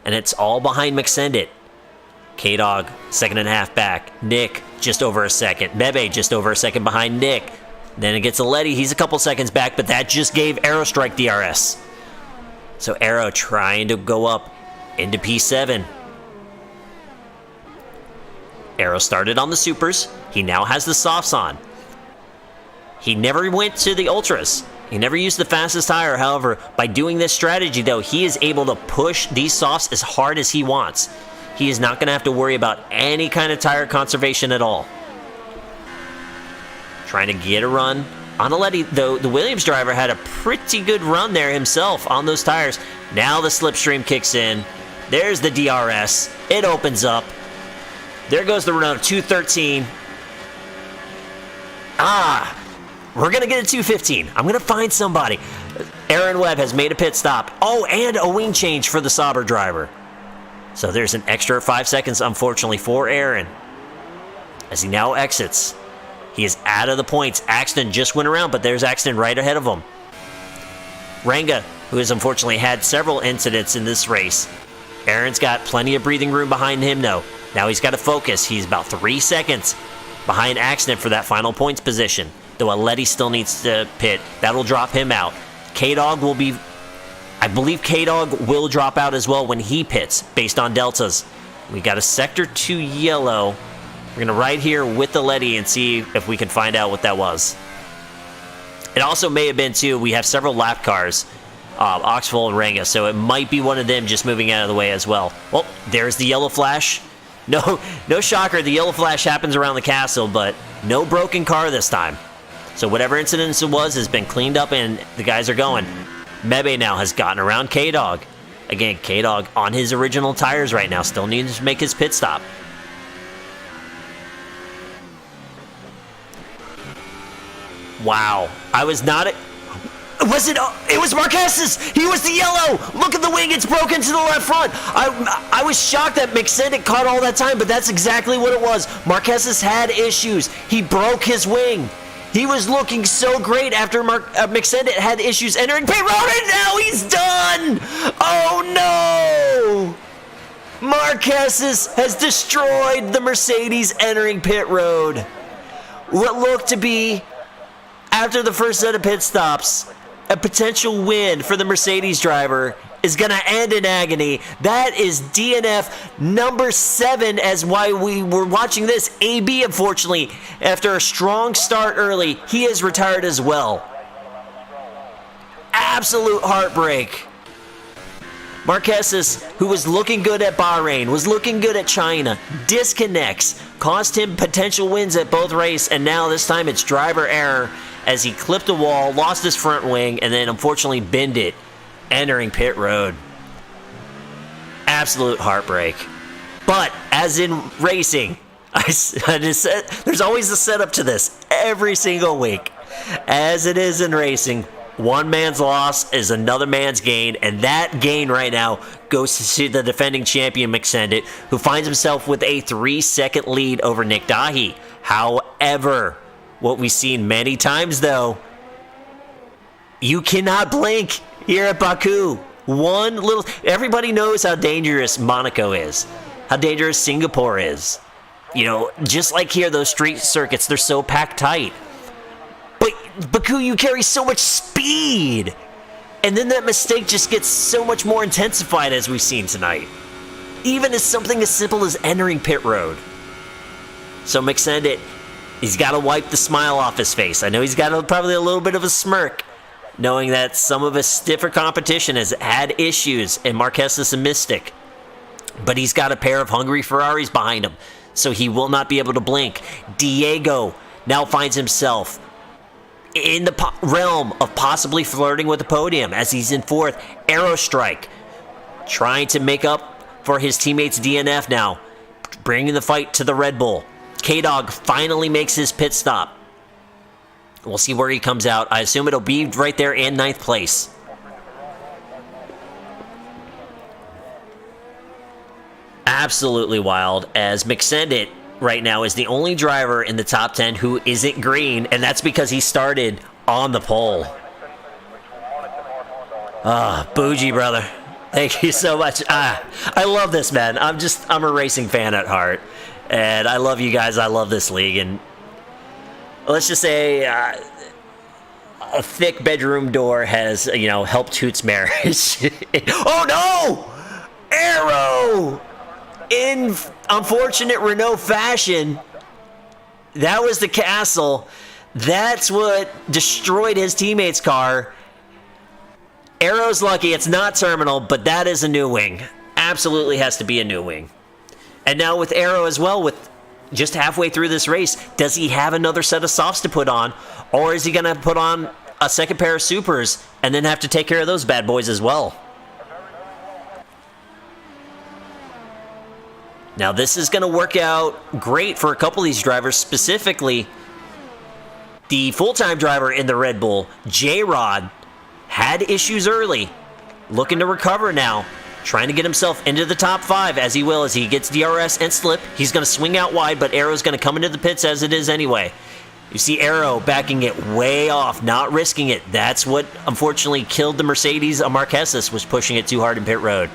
And it's all behind McSendit. K-Dog, 2.5 back. Nick, just over a second. Bebe, just over a second behind Nick. Then it gets Aletti. He's a couple seconds back, but that just gave Aerostrike DRS. So Aero trying to go up into P7. Aero started on the supers. He now has the softs on. He never went to the ultras. He never used the fastest tire. However, by doing this strategy, though, he is able to push these softs as hard as he wants. He is not going to have to worry about any kind of tire conservation at all. Trying to get a run on Aletti, though the Williams driver had a pretty good run there himself on those tires. Now the slipstream kicks in. There's the DRS. It opens up. There goes the run of 213. We're going to get a 215. I'm going to find somebody. Aaron Webb has made a pit stop. Oh, and a wing change for the Sauber driver. So there's an extra 5 seconds, unfortunately, for Aaron. As he now exits. He is out of the points. Axton just went around, but there's Axton right ahead of him. Ranga, who has unfortunately had several incidents in this race. Aaron's got plenty of breathing room behind him, though. Now he's got to focus. He's about 3 seconds behind Axton for that final points position. Though Aletti still needs to pit. That'll drop him out. K-Dog will be... I believe K-Dog will drop out as well when he pits, based on deltas. We got a Sector 2 yellow. We're going to ride here with Aletti and see if we can find out what that was. It also may have been, too, we have several lap cars, Oxford and Ranga, so it might be one of them just moving out of the way as well. Well, there's the yellow flash. No shocker, the yellow flash happens around the castle, but no broken car this time. So whatever incident it was has been cleaned up and the guys are going. Mebe now has gotten around K-Dog. Again, K-Dog on his original tires right now, still needs to make his pit stop. Wow. I was not... Was it? It was Marquez's. He was the yellow. Look at the wing. It's broken to the left front. I was shocked that McSendit caught all that time, but that's exactly what it was. Marquez's had issues. He broke his wing. He was looking so great after McSendit had issues entering pit road, and now he's done. Oh no! Marquez's has destroyed the Mercedes entering pit road. What looked to be, after the first set of pit stops, a potential win for the Mercedes driver is going to end in agony. That is DNF number 7, as why we were watching this. AB, unfortunately, after a strong start early, he is retired as well. Absolute heartbreak. Marquez, who was looking good at Bahrain, was looking good at China, disconnects, cost him potential wins at both races, and now this time it's driver error as he clipped a wall, lost his front wing, and then unfortunately binned it, entering pit road. Absolute heartbreak. But, as in racing, I just said, there's always a setup to this, every single week. As it is in racing, one man's loss is another man's gain, and that gain right now goes to the defending champion McSendit, who finds himself with a 3-second lead over Nick Dahi. However, what we've seen many times, though, you cannot blink here at Baku. Everybody knows how dangerous Monaco is, how dangerous Singapore is. You know, just like here, those street circuits, they're so packed tight. But Baku, you carry so much speed. And then that mistake just gets so much more intensified, as we've seen tonight. Even as something as simple as entering pit road. So McSendit, he's got to wipe the smile off his face. I know he's got probably a little bit of a smirk, knowing that some of his stiffer competition has had issues, and Marquez is a mystic. But he's got a pair of hungry Ferraris behind him, so he will not be able to blink. Diego now finds himself in the realm of possibly flirting with the podium as he's in 4th. Aerostrike trying to make up for his teammate's DNF now, bringing the fight to the Red Bull. K-Dog finally makes his pit stop. We'll see where he comes out. I assume it'll be right there in 9th place. Absolutely wild, as McSendit right now is the only driver in the top 10 who isn't green, and that's because he started on the pole. Bougie, brother. Thank you so much. I love this, man. I'm a racing fan at heart, and I love you guys. I love this league, and let's just say a thick bedroom door has, helped Hoot's marriage. Oh, no! Arrow! In unfortunate Renault fashion, that was the castle. That's what destroyed his teammate's car. Arrow's lucky it's not terminal, but that is a new wing. Absolutely has to be a new wing. And now with Arrow as well, with just halfway through this race, does he have another set of softs to put on? Or is he going to put on a second pair of supers and then have to take care of those bad boys as well? Now, this is going to work out great for a couple of these drivers, specifically the full-time driver in the Red Bull, J-Rod, had issues early, looking to recover now, trying to get himself into the top 5, as he will, as he gets DRS and slip. He's going to swing out wide, but Arrow's going to come into the pits as it is anyway. You see Arrow backing it way off, not risking it. That's what, unfortunately, killed the Mercedes Marquesas, was pushing it too hard in pit road.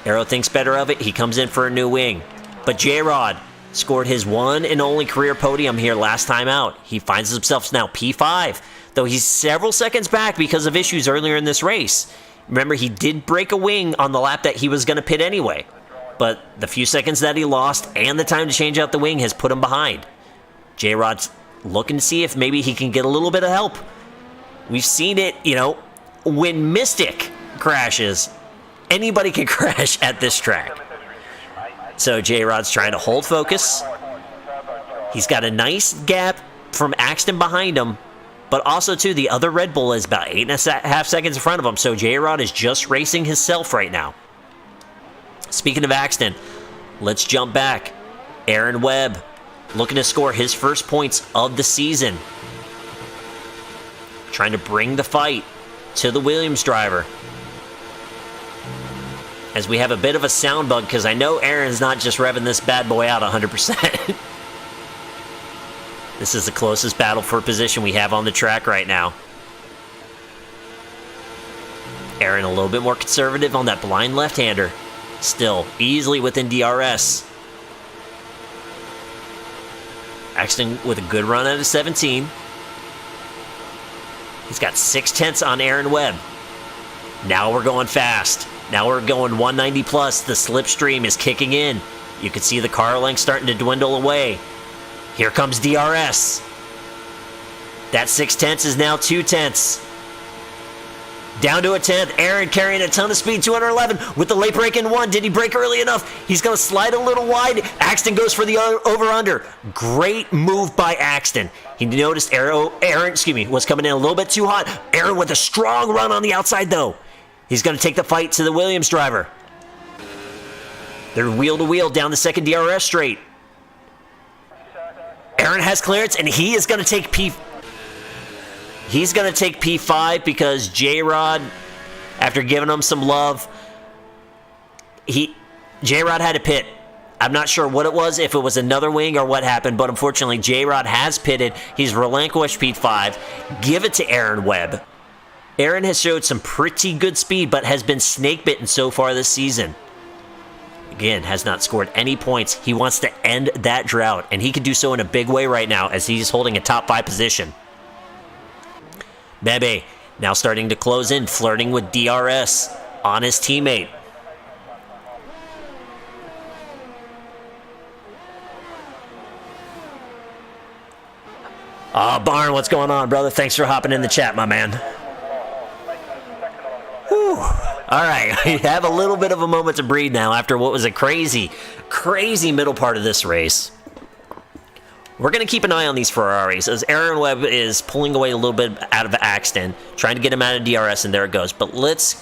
Arrow thinks better of it. He comes in for a new wing. But J-Rod scored his one and only career podium here last time out. He finds himself now P5, though he's several seconds back because of issues earlier in this race. Remember, he did break a wing on the lap that he was going to pit anyway. But the few seconds that he lost and the time to change out the wing has put him behind. J-Rod's looking to see if maybe he can get a little bit of help. We've seen it, when Mystic crashes, anybody can crash at this track. So J-Rod's trying to hold focus. He's got a nice gap from Axton behind him, but also, too, the other Red Bull is about 8.5 seconds in front of him, so J-Rod is just racing himself right now. Speaking of Axton, let's jump back. Aaron Webb looking to score his first points of the season. Trying to bring the fight to the Williams driver. As we have a bit of a sound bug, because I know Aaron's not just revving this bad boy out 100%. This is the closest battle for position we have on the track right now. Aaron a little bit more conservative on that blind left-hander. Still easily within DRS. Axton with a good run out of 17. He's got 6/10 on Aaron Webb. Now we're going fast. Now we're going 190 plus. The slipstream is kicking in. You can see the car length starting to dwindle away. Here comes DRS. That 6/10 is now 2/10. Down to a 10th. Aaron carrying a ton of speed, 211 with the late break in 1. Did he break early enough? He's going to slide a little wide. Axton goes for the over-under. Great move by Axton. He noticed Aaron, was coming in a little bit too hot. Aaron with a strong run on the outside, though. He's going to take the fight to the Williams driver. They're wheel-to-wheel down the second DRS straight. Aaron has clearance, and he is going to take He's going to take P5 because J-Rod, after giving him some love, J-Rod had to pit. I'm not sure what it was, if it was another wing or what happened, but unfortunately J-Rod has pitted. He's relinquished P5. Give it to Aaron Webb. Aaron has showed some pretty good speed, but has been snake-bitten so far this season. Again, has not scored any points. He wants to end that drought, and he can do so in a big way right now as he's holding a top 5 position. Bebe now starting to close in, flirting with DRS on his teammate. Barn, what's going on, brother? Thanks for hopping in the chat, my man. Whew. All right, we have a little bit of a moment to breathe now after what was a crazy, crazy middle part of this race. We're going to keep an eye on these Ferraris as Aaron Webb is pulling away a little bit out of Axton, trying to get him out of DRS, and there it goes. But let's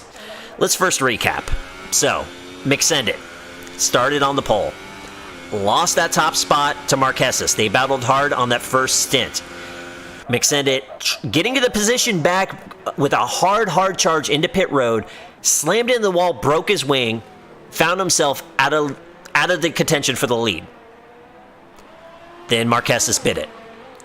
first recap. So, McSendit started on the pole. Lost that top spot to Marquesas. They battled hard on that first stint. McSendit getting to the position back with a hard charge into pit road, slammed into the wall, broke his wing, found himself out of the contention for the lead. Then Marquesas bit it.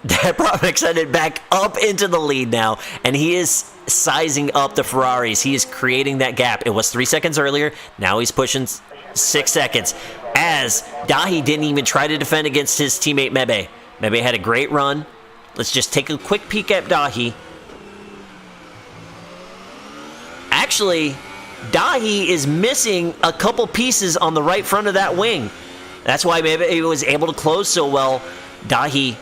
That brought McSendit back up into the lead now, and he is sizing up the Ferraris. He is creating that gap. It was 3 seconds earlier. Now he's pushing 6 seconds. As Dahi didn't even try to defend against his teammate Mebe. Mebe had a great run. Let's just take a quick peek at Dahi. Actually, Dahi is missing a couple pieces on the right front of that wing. That's why Mebe was able to close so well. Dahi,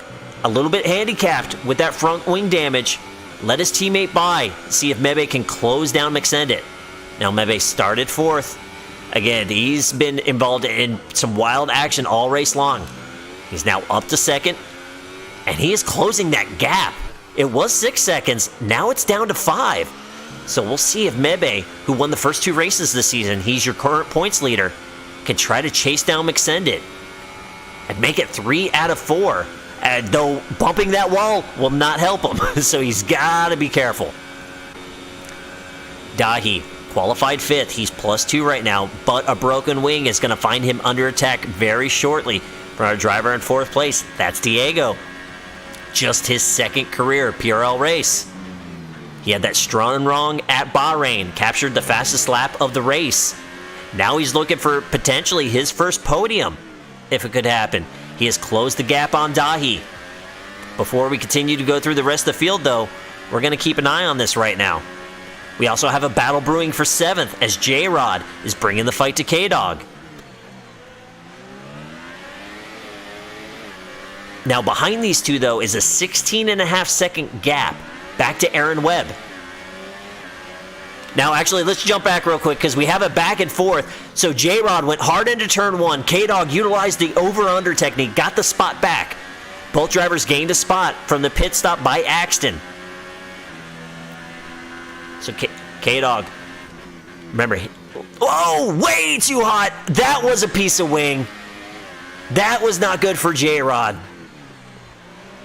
a little bit handicapped with that front wing damage. Let his teammate by. See if Mebe can close down McSendit. Now Mebe started fourth. Again, he's been involved in some wild action all race long. He's now up to second, and he is closing that gap. It was 6 seconds. Now it's down to 5. So we'll see if Mebe, who won the first 2 races this season, he's your current points leader, can try to chase down McSendit and make it 3 out of 4. Though bumping that wall will not help him, so he's got to be careful. Dahi qualified 5th. He's +2 right now, but a broken wing is going to find him under attack very shortly from our driver in 4th place. That's Diego. Just his 2nd career PRL race. He had that strong wrong at Bahrain, captured the fastest lap of the race. Now he's looking for potentially his first podium, if it could happen. He has closed the gap on Dahi. Before we continue to go through the rest of the field, though, we're going to keep an eye on this right now. We also have a battle brewing for 7th as J-Rod is bringing the fight to K-Dog. Now behind these two, though, is a 16.5 second gap back to Aaron Webb. Now, actually, let's jump back real quick because we have it back and forth. So J-Rod went hard into turn 1. K-Dog utilized the over-under technique, got the spot back. Both drivers gained a spot from the pit stop by Axton. So K-Dog, remember, oh, way too hot. That was a piece of wing. That was not good for J-Rod.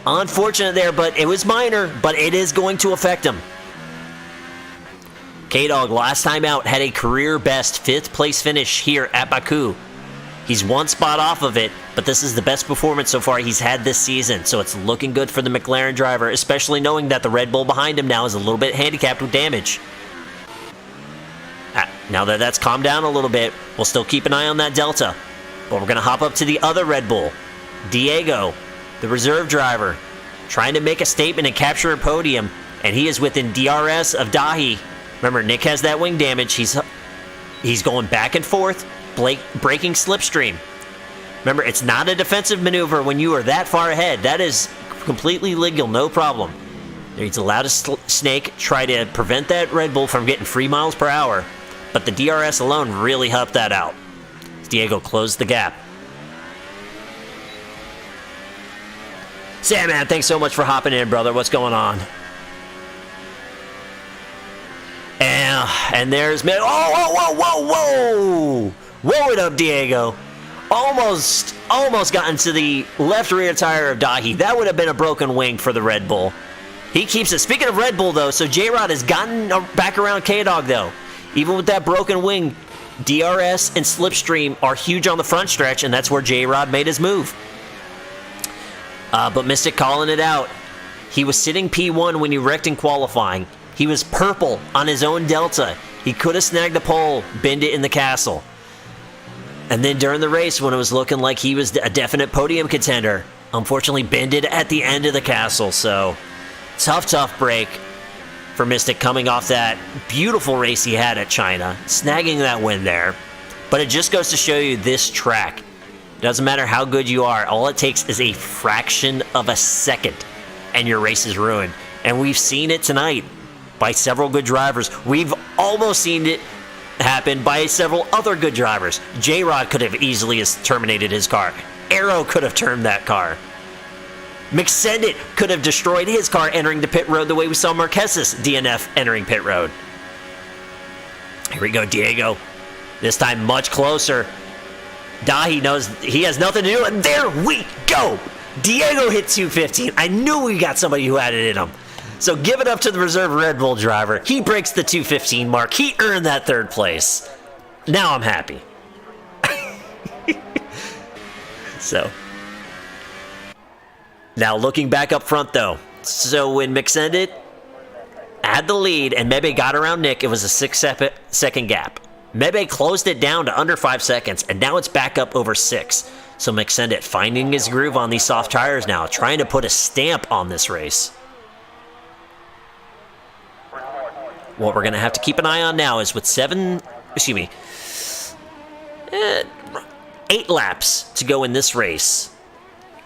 Unfortunate there, but it was minor, but it is going to affect him. K-Dog, last time out, had a career-best 5th place finish here at Baku. He's 1 spot off of it, but this is the best performance so far he's had this season, so it's looking good for the McLaren driver, especially knowing that the Red Bull behind him now is a little bit handicapped with damage. Now that that's calmed down a little bit, we'll still keep an eye on that Delta, but we're going to hop up to the other Red Bull. Diego, the reserve driver, trying to make a statement and capture a podium, and he is within DRS of Dahi. Remember, Nick has that wing damage. He's going back and forth, breaking slipstream. Remember, it's not a defensive maneuver when you are that far ahead. That is completely legal, no problem. He's allowed to snake, try to prevent that Red Bull from getting 3 miles per hour, but the DRS alone really helped that out. Diego closed the gap. Sam, man, thanks so much for hopping in, brother. What's going on? And there's... Whoa! Whoa it up, Diego. Almost got into the left rear tire of Dahi. That would have been a broken wing for the Red Bull. He keeps it. Speaking of Red Bull, though, so J-Rod has gotten back around K-Dog, though. Even with that broken wing, DRS and Slipstream are huge on the front stretch, and that's where J-Rod made his move. But Mystic calling it out. He was sitting P1 when he wrecked in qualifying. He was purple on his own Delta. He could have snagged the pole, binned it in the castle. And then during the race, when it was looking like he was a definite podium contender, unfortunately binned it at the end of the castle. So, tough break for Mystic coming off that beautiful race he had at China, snagging that win there. But it just goes to show you this track. It doesn't matter how good you are. All it takes is a fraction of a second, and your race is ruined. And we've seen it tonight by several good drivers. We've almost seen it happen by several other good drivers. J-Rod could have easily terminated his car. Arrow could have turned that car. McSendit could have destroyed his car entering the pit road the way we saw Marquesas DNF entering pit road. Here we go, Diego. This time much closer. Dahi knows he has nothing to do, and there we go! Diego hit 215. I knew we got somebody who had it in him. So give it up to the reserve Red Bull driver. He breaks the 215 mark. He earned that third place. Now I'm happy. So. Now looking back up front though. So when McSendit had the lead and Mebe got around Nick, it was a 6-second gap. Mebe closed it down to under 5 seconds, and now it's back up over 6. So McSendit finding his groove on these soft tires now, trying to put a stamp on this race. What we're going to have to keep an eye on now is with 8 laps to go in this race.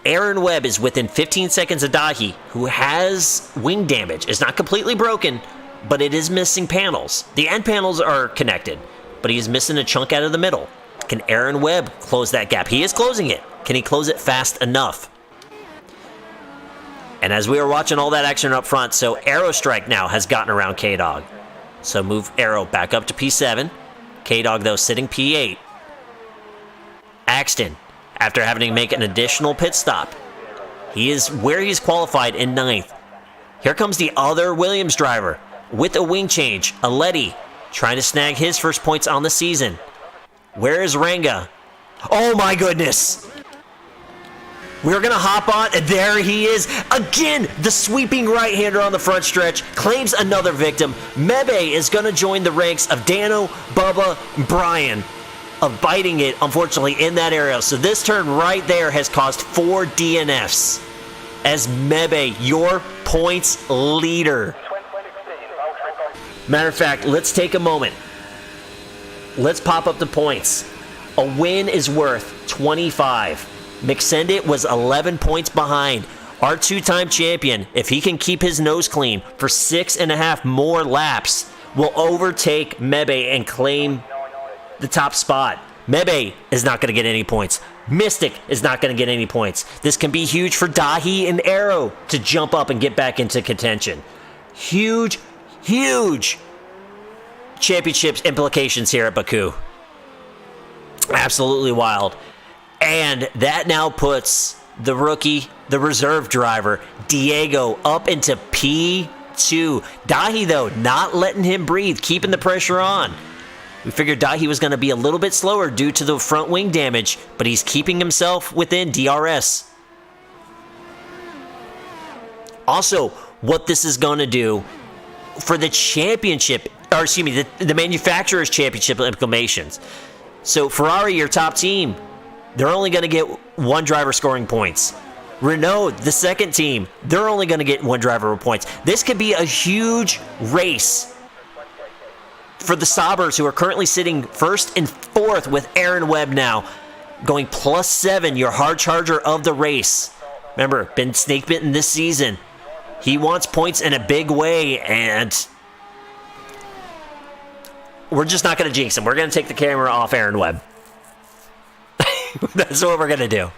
Aaron Webb is within 15 seconds of Dahi, who has wing damage. It's not completely broken, but it is missing panels. The end panels are connected, but he is missing a chunk out of the middle. Can Aaron Webb close that gap? He is closing it. Can he close it fast enough? And as we were watching all that action up front, so Aero Strike now has gotten around K-Dog. So move Aero back up to P7. K-Dog, though, sitting P8. Axton, after having to make an additional pit stop, he is where he's qualified in 9th. Here comes the other Williams driver with a wing change, Aletti, trying to snag his first points on the season. Where is Ranga? Oh my goodness! We're going to hop on, and there he is. Again, the sweeping right-hander on the front stretch claims another victim. Mebe is going to join the ranks of Dano, Bubba, Brian, of biting it, unfortunately, in that area. So this turn right there has caused 4 DNFs. As Mebe, your points leader. Matter of fact, let's take a moment. Let's pop up the points. A win is worth 25. McSendit was 11 points behind. Our 2-time champion, if he can keep his nose clean for 6.5 more laps, will overtake Mebe and claim the top spot. Mebe is not going to get any points. Mystic is not going to get any points. This can be huge for Dahi and Aero to jump up and get back into contention. Huge, huge championships implications here at Baku. Absolutely wild. And that now puts the rookie, the reserve driver, Diego, up into P2. Dahi, though, not letting him breathe, keeping the pressure on. We figured Dahi was going to be a little bit slower due to the front wing damage, but he's keeping himself within DRS. Also, what this is going to do for the championship, or excuse me, the manufacturer's championship implications. So Ferrari, your top team, they're only going to get 1 driver scoring points. Renault, the second team, they're only going to get 1 driver with points. This could be a huge race for the Saubers, who are currently sitting 1st and 4th with Aaron Webb now going +7, your hard charger of the race. Remember, been snake bitten this season. He wants points in a big way, and we're just not going to jinx him. We're going to take the camera off Aaron Webb. That's what we're going to do.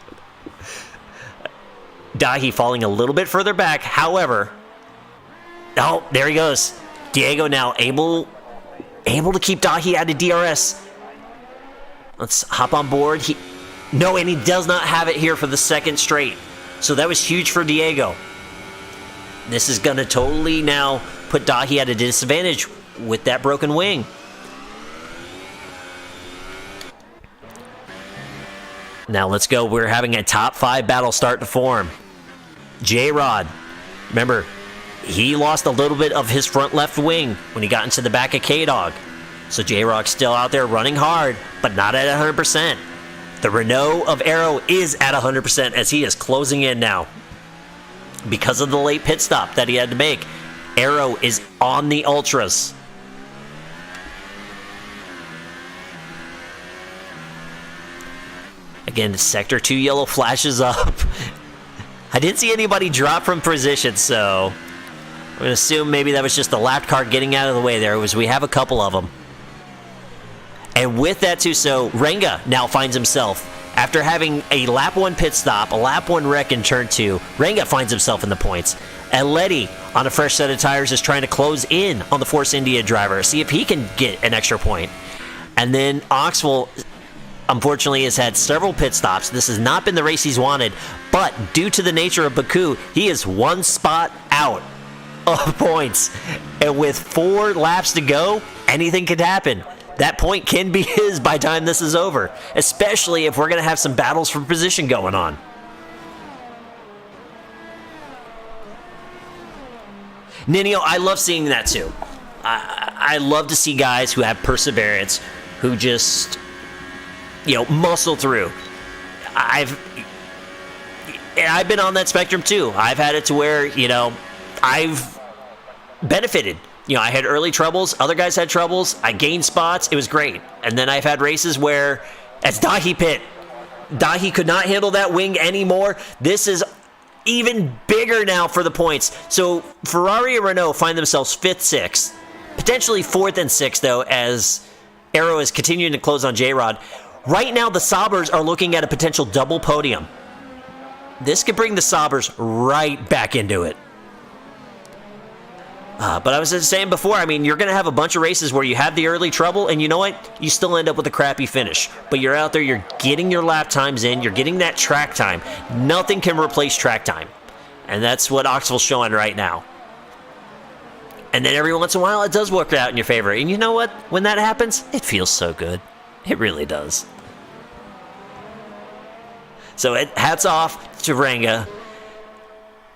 Dahi falling a little bit further back. However, oh, there he goes. Diego now able to keep Dahi out of DRS. Let's hop on board. No, and he does not have it here for the second straight. So that was huge for Diego. This is going to totally now put Dahi at a disadvantage with that broken wing. Now let's go. We're having a top 5 battle start to form. J-Rod, remember, he lost a little bit of his front left wing when he got into the back of K-Dog. So J-Rod's still out there running hard, but not at 100%. The Renault of Aero is at 100% as he is closing in now. Because of the late pit stop that he had to make, Aero is on the Ultras. Again, Sector 2 yellow flashes up. I didn't see anybody drop from position, so I'm going to assume maybe that was just the lap car getting out of the way there. We have a couple of them. And with that too, so Ranga now finds himself, after having a lap 1 pit stop, a lap 1 wreck in turn 2, Ranga finds himself in the points. Aletti, on a fresh set of tires, is trying to close in on the Force India driver, see if he can get an extra point. And then Oxwell, unfortunately, has had several pit stops. This has not been the race he's wanted, but due to the nature of Baku, he is one spot out of points. And with 4 laps to go, anything could happen. That point can be his by the time this is over, especially if we're going to have some battles for position going on. Ninio, I love seeing that too. I love to see guys who have perseverance, who just, muscle through. I've been on that spectrum too. I've had it to where, I've benefited. I had early troubles. Other guys had troubles. I gained spots. It was great. And then I've had races where, as Dahi pit, Dahi could not handle that wing anymore. This is even bigger now for the points. So Ferrari and Renault find themselves 5th, 6th, potentially 4th and 6th, though, as Arrow is continuing to close on J-Rod. Right now, the Saubers are looking at a potential double podium. This could bring the Saubers right back into it. But I was just saying before, you're going to have a bunch of races where you have the early trouble, and you know what? You still end up with a crappy finish. But you're out there, you're getting your lap times in, you're getting that track time. Nothing can replace track time. And that's what Oxwell's showing right now. And then every once in a while, it does work out in your favor. And you know what? When that happens, it feels so good. It really does. So hats off to Ranga,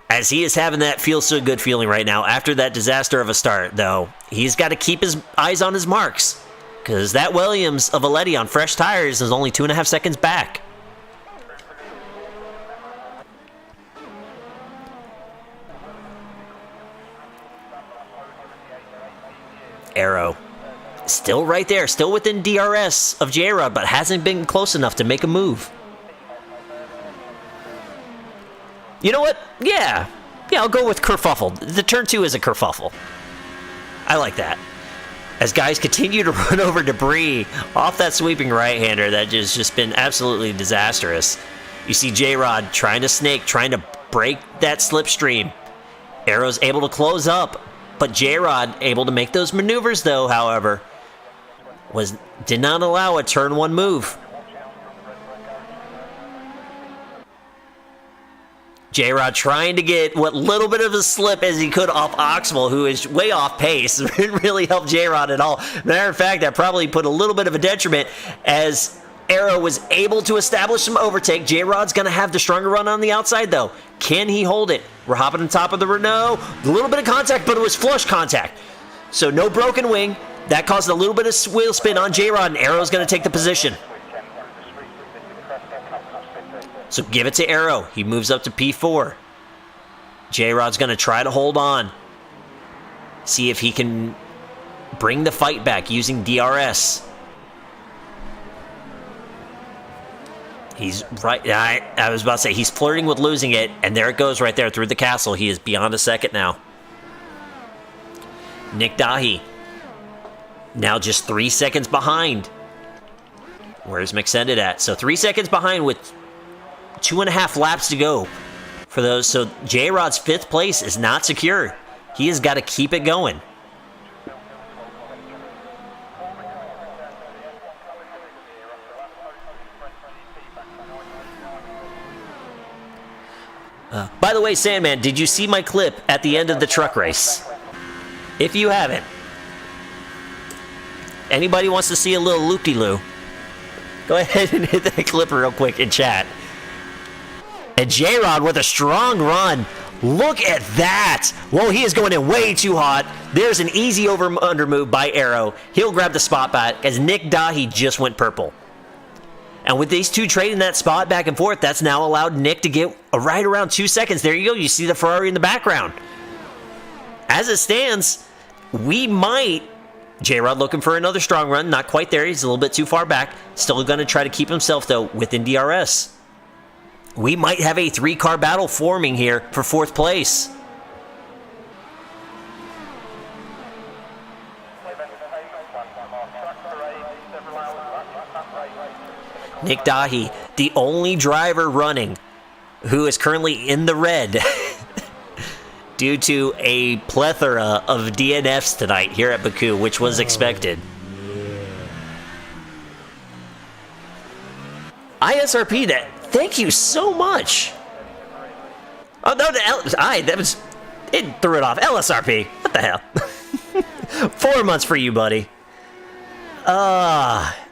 as he is having that feel-so-good feeling right now. After that disaster of a start, though, he's got to keep his eyes on his marks, because that Williams of Valetti on fresh tires is only 2.5 seconds back. Arrow, still right there, still within DRS of J-Rod, but hasn't been close enough to make a move. You know what? Yeah, I'll go with kerfuffle. The turn 2 is a kerfuffle. I like that. As guys continue to run over debris off that sweeping right-hander that has just been absolutely disastrous. You see J-Rod trying to snake, trying to break that slipstream. Arrow's able to close up, but J-Rod able to make those maneuvers, though, however, did not allow a turn 1 move. J-Rod trying to get what little bit of a slip as he could off Oxwell, who is way off pace. It didn't really help J-Rod at all. Matter of fact, that probably put a little bit of a detriment as Arrow was able to establish some overtake. J-Rod's going to have the stronger run on the outside, though. Can he hold it? We're hopping on top of the Renault. A little bit of contact, but it was flush contact. So no broken wing. That caused a little bit of wheel spin on J-Rod, and Arrow's going to take the position. So give it to Arrow. He moves up to P4. J-Rod's going to try to hold on. See if he can bring the fight back using DRS. He's right. I was about to say, he's flirting with losing it, and there it goes right there through the castle. He is beyond a second now. Nick Dahi, now just 3 seconds behind. Where's McSended at? So 3 seconds behind with 2.5 laps to go for those. So J-Rod's 5th place is not secure. He has got to keep it going. By the way, Sandman, did you see my clip at the end of the truck race? If you haven't, anybody wants to see a little loop-de-loo, go ahead and hit that clip real quick in chat. And J-Rod with a strong run. Look at that. Whoa, he is going in way too hot. There's an easy over-under move by Arrow. He'll grab the spot back as Nick Dahi just went purple. And with these two trading that spot back and forth, that's now allowed Nick to get right around 2 seconds. There you go. You see the Ferrari in the background. As it stands, we might... J-Rod looking for another strong run. Not quite there. He's a little bit too far back. Still going to try to keep himself, though, within DRS. We might have a 3-car battle forming here for 4th place. Nick Dahi, the only driver running who is currently in the red due to a plethora of DNFs tonight here at Baku, which was expected. ISRP that. Thank you so much. Oh, no, that was... It threw it off. LSRP. What the hell? 4 months for you, buddy.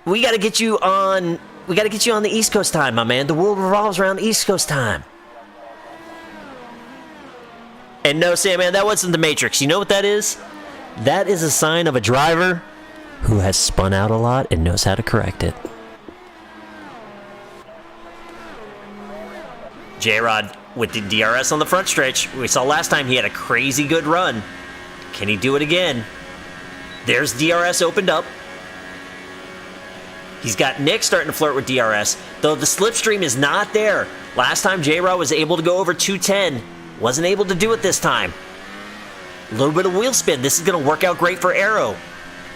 We gotta get you on... We gotta get you on the East Coast time, my man. The world revolves around East Coast time. And no, Sandman, that wasn't the Matrix. You know what that is? That is a sign of a driver who has spun out a lot and knows how to correct it. J-Rod with the DRS on the front stretch. We saw last time he had a crazy good run. Can he do it again? There's DRS opened up. He's got Nick starting to flirt with DRS, though the slipstream is not there. Last time J-Rod was able to go over 210. Wasn't able to do it this time. A little bit of wheel spin. This is going to work out great for Arrow.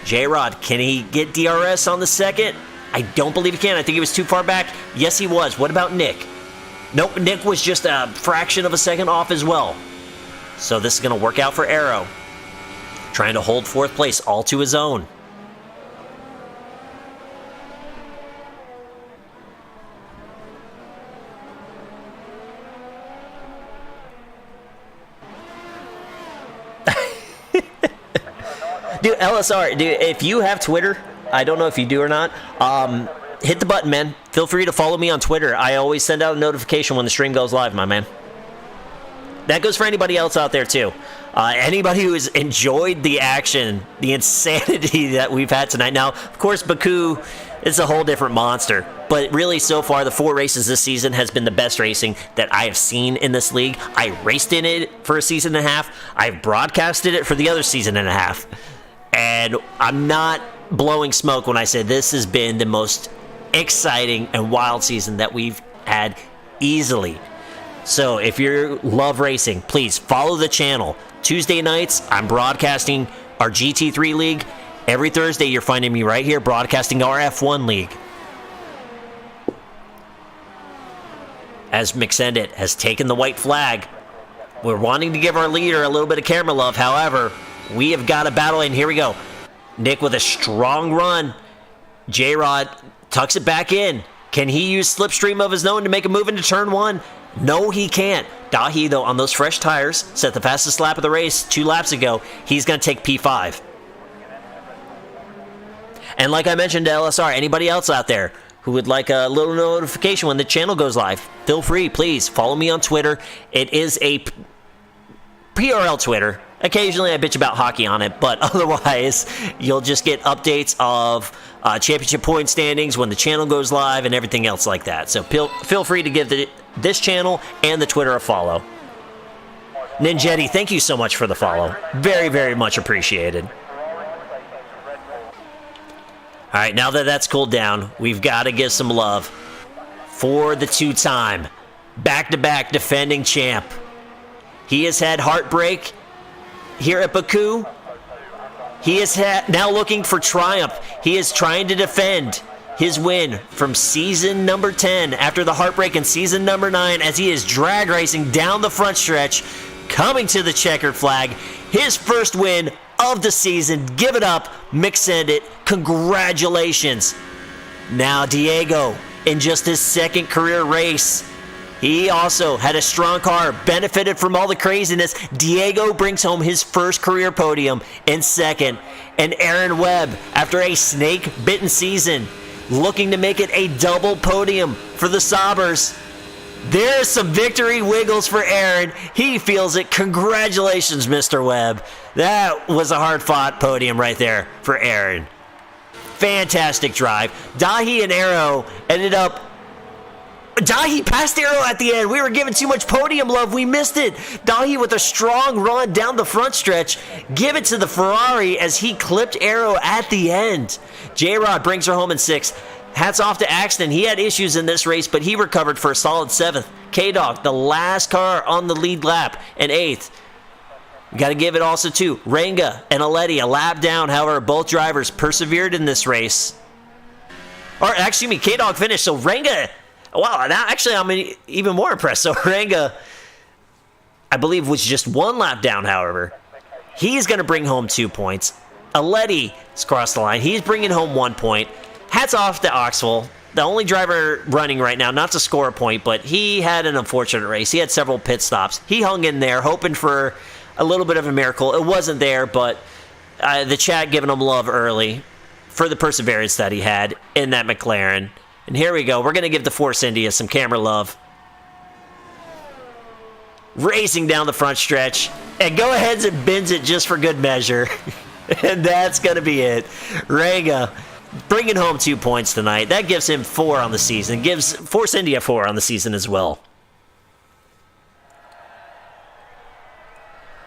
J-Rod, can he get DRS on the second? I don't believe he can. I think he was too far back. Yes, he was. What about Nick? Nope, Nick was just a fraction of a second off as well. So this is going to work out for Arrow. Trying to hold fourth place all to his own. Dude, LSR, dude, if you have Twitter, I don't know if you do or not, hit the button, man. Feel free to follow me on Twitter. I always send out a notification when the stream goes live, my man. That goes for anybody else out there, too. Anybody who has enjoyed the action, the insanity that we've had tonight. Now, of course, Baku is a whole different monster. But really, so far, the 4 races this season has been the best racing that I have seen in this league. I raced in it for a season and a half. I've broadcasted it for the other season and a half. And I'm not blowing smoke when I say this has been the most exciting and wild season that we've had easily. So if you love racing, please follow the channel. Tuesday nights, I'm broadcasting our GT3 League. Every Thursday, you're finding me right here broadcasting our F1 League. As McSendit has taken the white flag, we're wanting to give our leader a little bit of camera love. However, we have got a battle, and here we go. Nick with a strong run. J-Rod tucks it back in. Can he use slipstream of his own to make a move into turn 1? No, he can't. Dahi, though, on those fresh tires, set the fastest lap of the race 2 laps ago. He's going to take P5. And like I mentioned to LSR, anybody else out there who would like a little notification when the channel goes live, feel free, please, follow me on Twitter. It is a PRL Twitter. Occasionally I bitch about hockey on it, but otherwise you'll just get updates of championship point standings when the channel goes live and everything else like that. So feel free to give this channel and the Twitter a follow. Ninjetti, thank you so much for the follow. Very, very much appreciated. All right, now that that's cooled down, we've got to give some love for the 2-time, back-to-back defending champ. He has had heartbreak here at Baku. He is now looking for triumph. He is trying to defend his win from season number 10 after the heartbreak in season number 9 as he is drag racing down the front stretch, coming to the checkered flag. His first win of the season. Give it up. Send it. Congratulations. Now Diego, in just his second career race, he also had a strong car, benefited from all the craziness. Diego brings home his first career podium in second. And Aaron Webb, after a snake-bitten season, looking to make it a double podium for the Saubers. There's some victory wiggles for Aaron. He feels it. Congratulations, Mr. Webb. That was a hard-fought podium right there for Aaron. Fantastic drive. Dahi and Arrow ended up... Dahi passed Arrow at the end. We were giving too much podium love. We missed it. Dahi with a strong run down the front stretch. Give it to the Ferrari as he clipped Arrow at the end. J-Rod brings her home in 6th. Hats off to Axton. He had issues in this race, but he recovered for a solid 7th. K-Dog, the last car on the lead lap, in 8th. We got to give it also to Renga and Aletti, a lap down. However, both drivers persevered in this race. Or, excuse me, K-Dog finished, so Renga... Wow, now actually I'm even more impressed. So Renga, I believe, was just 1 lap down, however. He's going to bring home 2 points. Aletti has crossed the line. He's bringing home 1 point. Hats off to Oxwell. the only driver running right now, not to score a point, but he had an unfortunate race. He had several pit stops. He hung in there, hoping for a little bit of a miracle. It wasn't there, but the chat giving him love early for the perseverance that he had in that McLaren. And here we go. We're going to give the Force India some camera love. Racing down the front stretch. And go ahead and bends it just for good measure. And that's going to be it. Ranga bringing home 2 points tonight. That gives him 4 on the season. Gives Force India 4 on the season as well.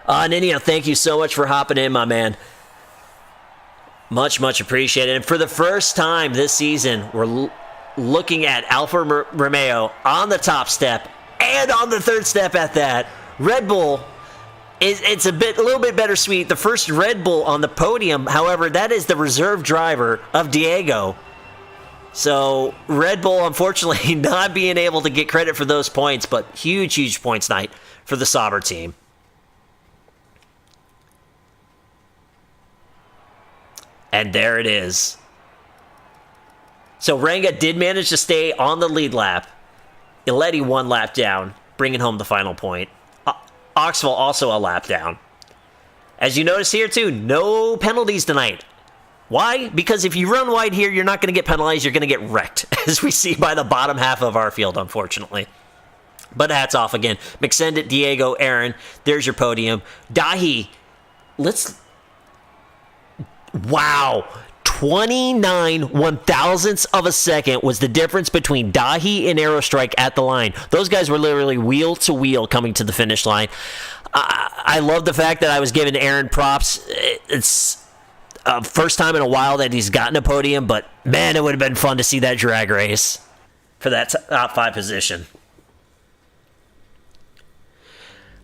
Nino, thank you so much for hopping in, my man. Much, much appreciated. And for the first time this season, we're looking at Alfa Romeo on the top step and on the third step at that. Red Bull, it's a little bit bittersweet. The first Red Bull on the podium, however, that is the reserve driver of Diego. So Red Bull, unfortunately, not being able to get credit for those points, but huge, huge points night for the Sauber team. And there it is. So Ranga did manage to stay on the lead lap. Iletti 1 lap down, bringing home the final point. Oxwell also a lap down. As you notice here too, no penalties tonight. Why? Because if you run wide here, you're not going to get penalized. You're going to get wrecked, as we see by the bottom half of our field, unfortunately. But hats off again. McSendit, Diego, Aaron. There's your podium. Dahi, wow. 29 one-thousandths of a second was the difference between Dahi and Aerostrike at the line. Those guys were literally wheel to wheel coming to the finish line. I love the fact that I was giving Aaron props. It's first time in a while that he's gotten a podium, but man, it would have been fun to see that drag race for that top 5 position.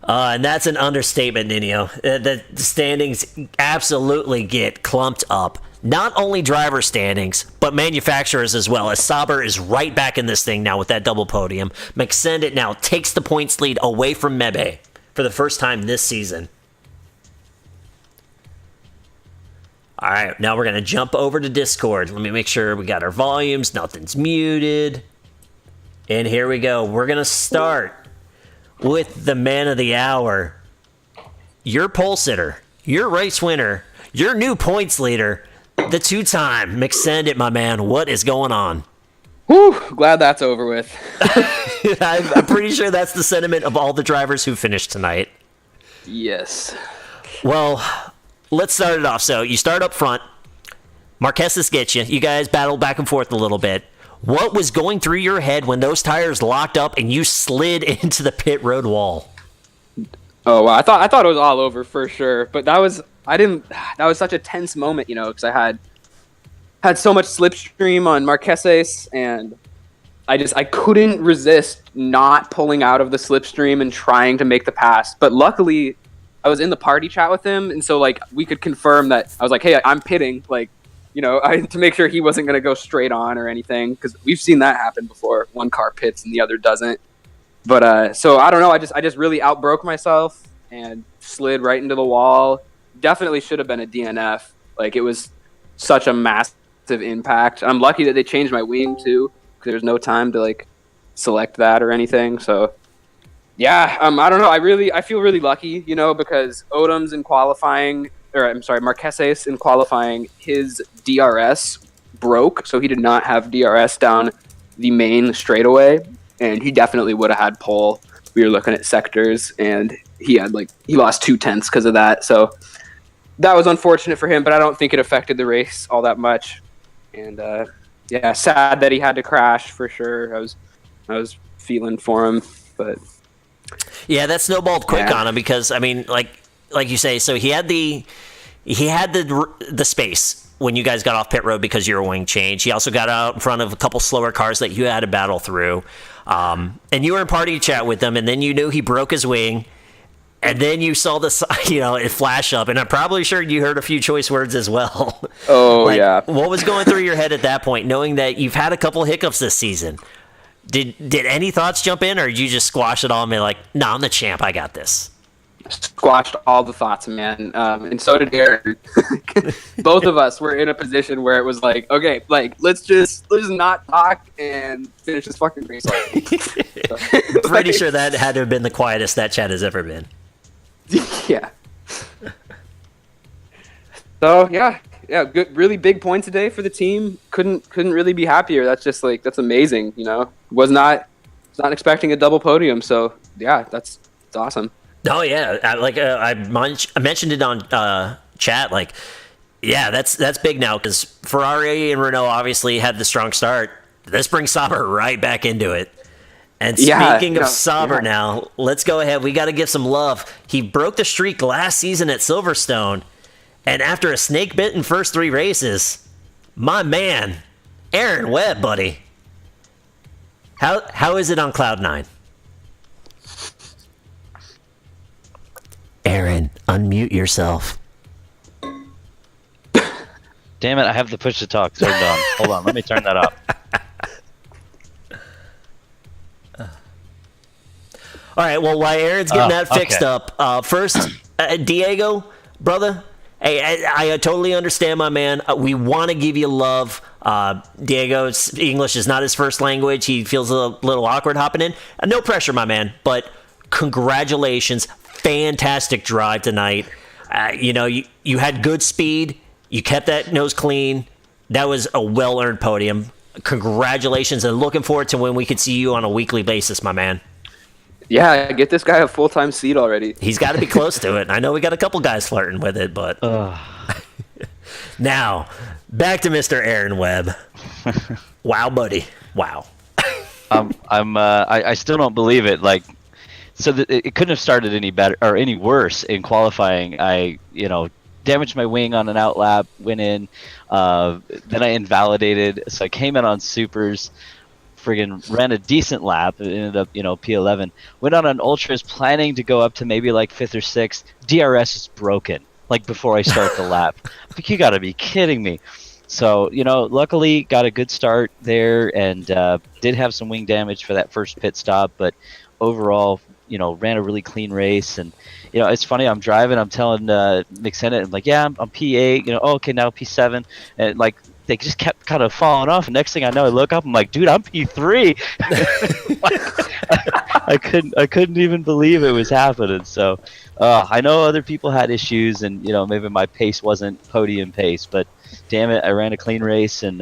And that's an understatement, Nino. The standings absolutely get clumped up. Not only driver standings, but manufacturers as well, as Sauber is right back in this thing now with that double podium. McSendit now takes the points lead away from Mebe for the first time this season. All right, now we're going to jump over to Discord. Let me make sure we got our volumes. Nothing's muted. And here we go. We're going to start with the man of the hour, your pole sitter, your race winner, your new points leader, the 2-time McSendit, my man. What is going on? Whew, glad that's over with. I'm pretty sure that's the sentiment of all the drivers who finished tonight. Yes. Well, let's start it off. So you start up front. Marquez gets you. You guys battle back and forth a little bit. What was going through your head when those tires locked up and you slid into the pit road wall? Oh, wow. I thought it was all over for sure, but that was such a tense moment, because I had so much slipstream on Marquez, and I couldn't resist not pulling out of the slipstream and trying to make the pass. But luckily, I was in the party chat with him, and so we could confirm that. I was like, hey, I'm pitting, to make sure he wasn't going to go straight on or anything, because we've seen that happen before. One car pits and the other doesn't. But so I don't know. I just really outbroke myself and slid right into the wall. Definitely should have been a DNF. It was such a massive impact. I'm lucky that they changed my wing too, because there's no time to select that or anything. So yeah, I don't know. I feel really lucky, because Odom's in qualifying. Marquez in qualifying, his DRS broke, so he did not have DRS down the main straightaway, and he definitely would have had pole. We were looking at sectors, and he lost 0.2 because of that, so that was unfortunate for him, but I don't think it affected the race all that much. And yeah, sad that he had to crash for sure. I was feeling for him, but yeah, that snowballed quick on him because like you say, so he had the space when you guys got off pit road because your wing changed. He also got out in front of a couple slower cars that you had to battle through. And you were in party chat with him, and then you knew he broke his wing, and then you saw this, it flash up, and I'm probably sure you heard a few choice words as well. Oh, yeah. What was going through your head at that point, knowing that you've had a couple hiccups this season? Did any thoughts jump in, or did you just squash it all and be like, "No, I'm the champ. I got this"? squashed all the thoughts, man. And so did Aaron. Both of us were in a position where it was like, okay, like let's just not talk and finish this fucking race. Pretty sure that had to have been the quietest that chat has ever been. Yeah. So yeah, good, really big point today for the team. Couldn't really be happier. That's just like that's amazing. You know, was not expecting a double podium. So yeah, it's awesome. Oh yeah, I mentioned it on chat. Like, yeah, that's big now because Ferrari and Renault obviously had the strong start. This brings Sauber right back into it. And speaking of Sauber now, let's go ahead. We got to give some love. He broke the streak last season at Silverstone, and after a snake-bitten first 3 races, my man, Aaron Webb, buddy. How is it on Cloud 9? Aaron, unmute yourself. Damn it, I have the push to talk turned on. Hold on, let me turn that off. All right, well, while Aaron's getting that fixed up, first, Diego, brother, hey, I totally understand, my man. We want to give you love. Diego's English is not his first language. He feels a little awkward hopping in. No pressure, my man, but congratulations. Fantastic drive tonight. You had good speed. You kept that nose clean. That was a well-earned podium. Congratulations, and looking forward to when we could see you on a weekly basis, my man. Yeah, get this guy a full-time seat already. He's got to be close to it. I know we got a couple guys flirting with it, but... Now, back to Mr. Aaron Webb. Wow, buddy. Wow. I still don't believe it. Like, so it couldn't have started any better or any worse in qualifying. I damaged my wing on an out lap, went in, then I invalidated, so I came in on supers, friggin' ran a decent lap, ended up P11, went on an ultras planning to go up to maybe like 5th or 6th. DRS is broken like before I start the lap. Like, you gotta be kidding me. So luckily got a good start there, and did have some wing damage for that first pit stop, but overall ran a really clean race. And it's funny, I'm driving, I'm telling McSennett, I'm like, yeah, I'm P8, okay, now P7, and like they just kept kind of falling off, and next thing I know, I look up, I'm like, dude, I'm P3. I couldn't even believe it was happening. So I know other people had issues, and maybe my pace wasn't podium pace, but damn it, I ran a clean race, and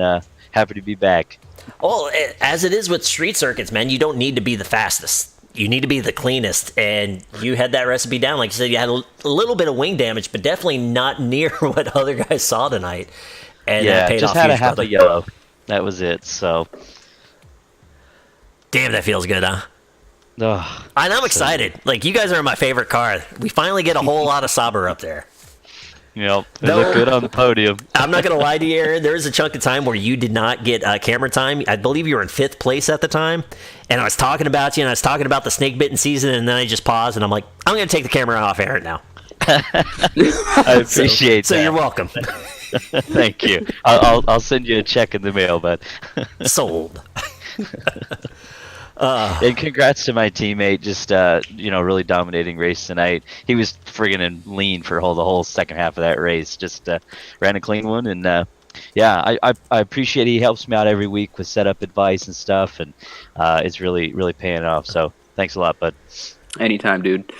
happy to be back. Well, as it is with street circuits, man, you don't need to be the fastest. You need to be the cleanest, and you had that recipe down. Like you said, you had a little bit of wing damage, but definitely not near what other guys saw tonight. And yeah, paid just off had a huge, half brother. a yellow. That was it. So, damn, that feels good, huh? Oh, And I'm excited. Like, you guys are my favorite car. We finally get a whole lot of Sauber up there. they look good on the podium. I'm not going to lie to you, Aaron. There was a chunk of time where you did not get camera time. I believe you were in 5th place at the time. And I was talking about you, and I was talking about the snake-bitten season, and then I just paused, and I'm like, I'm going to take the camera off Aaron now. I appreciate that. So you're welcome. Thank you. I'll send you a check in the mail, bud. Sold. And congrats to my teammate, just really dominating race tonight. He was friggin' lean for the whole second half of that race. Just ran a clean one, and I appreciate he helps me out every week with setup advice and stuff, and it's really paying off. So thanks a lot, bud. Anytime, dude.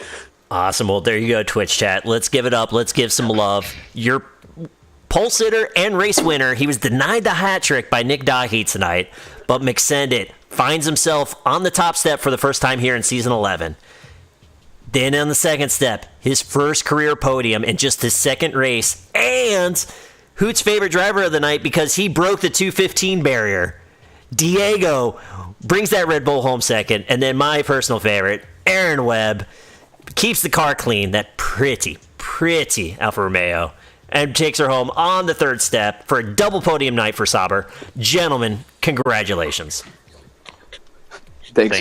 Awesome. Well, there you go, Twitch chat. Let's give it up. Let's give some love. Your pole sitter and race winner. He was denied the hat trick by Nick Dahi tonight, but McSendit finds himself on the top step for the first time here in Season 11. Then on the second step, his first career podium in just his second race, and Hoot's favorite driver of the night because he broke the 215 barrier. Diego brings that Red Bull home second, and then my personal favorite, Aaron Webb, keeps the car clean, that pretty Alfa Romeo, and takes her home on the third step for a double podium night for Sauber. Gentlemen, congratulations. Thanks.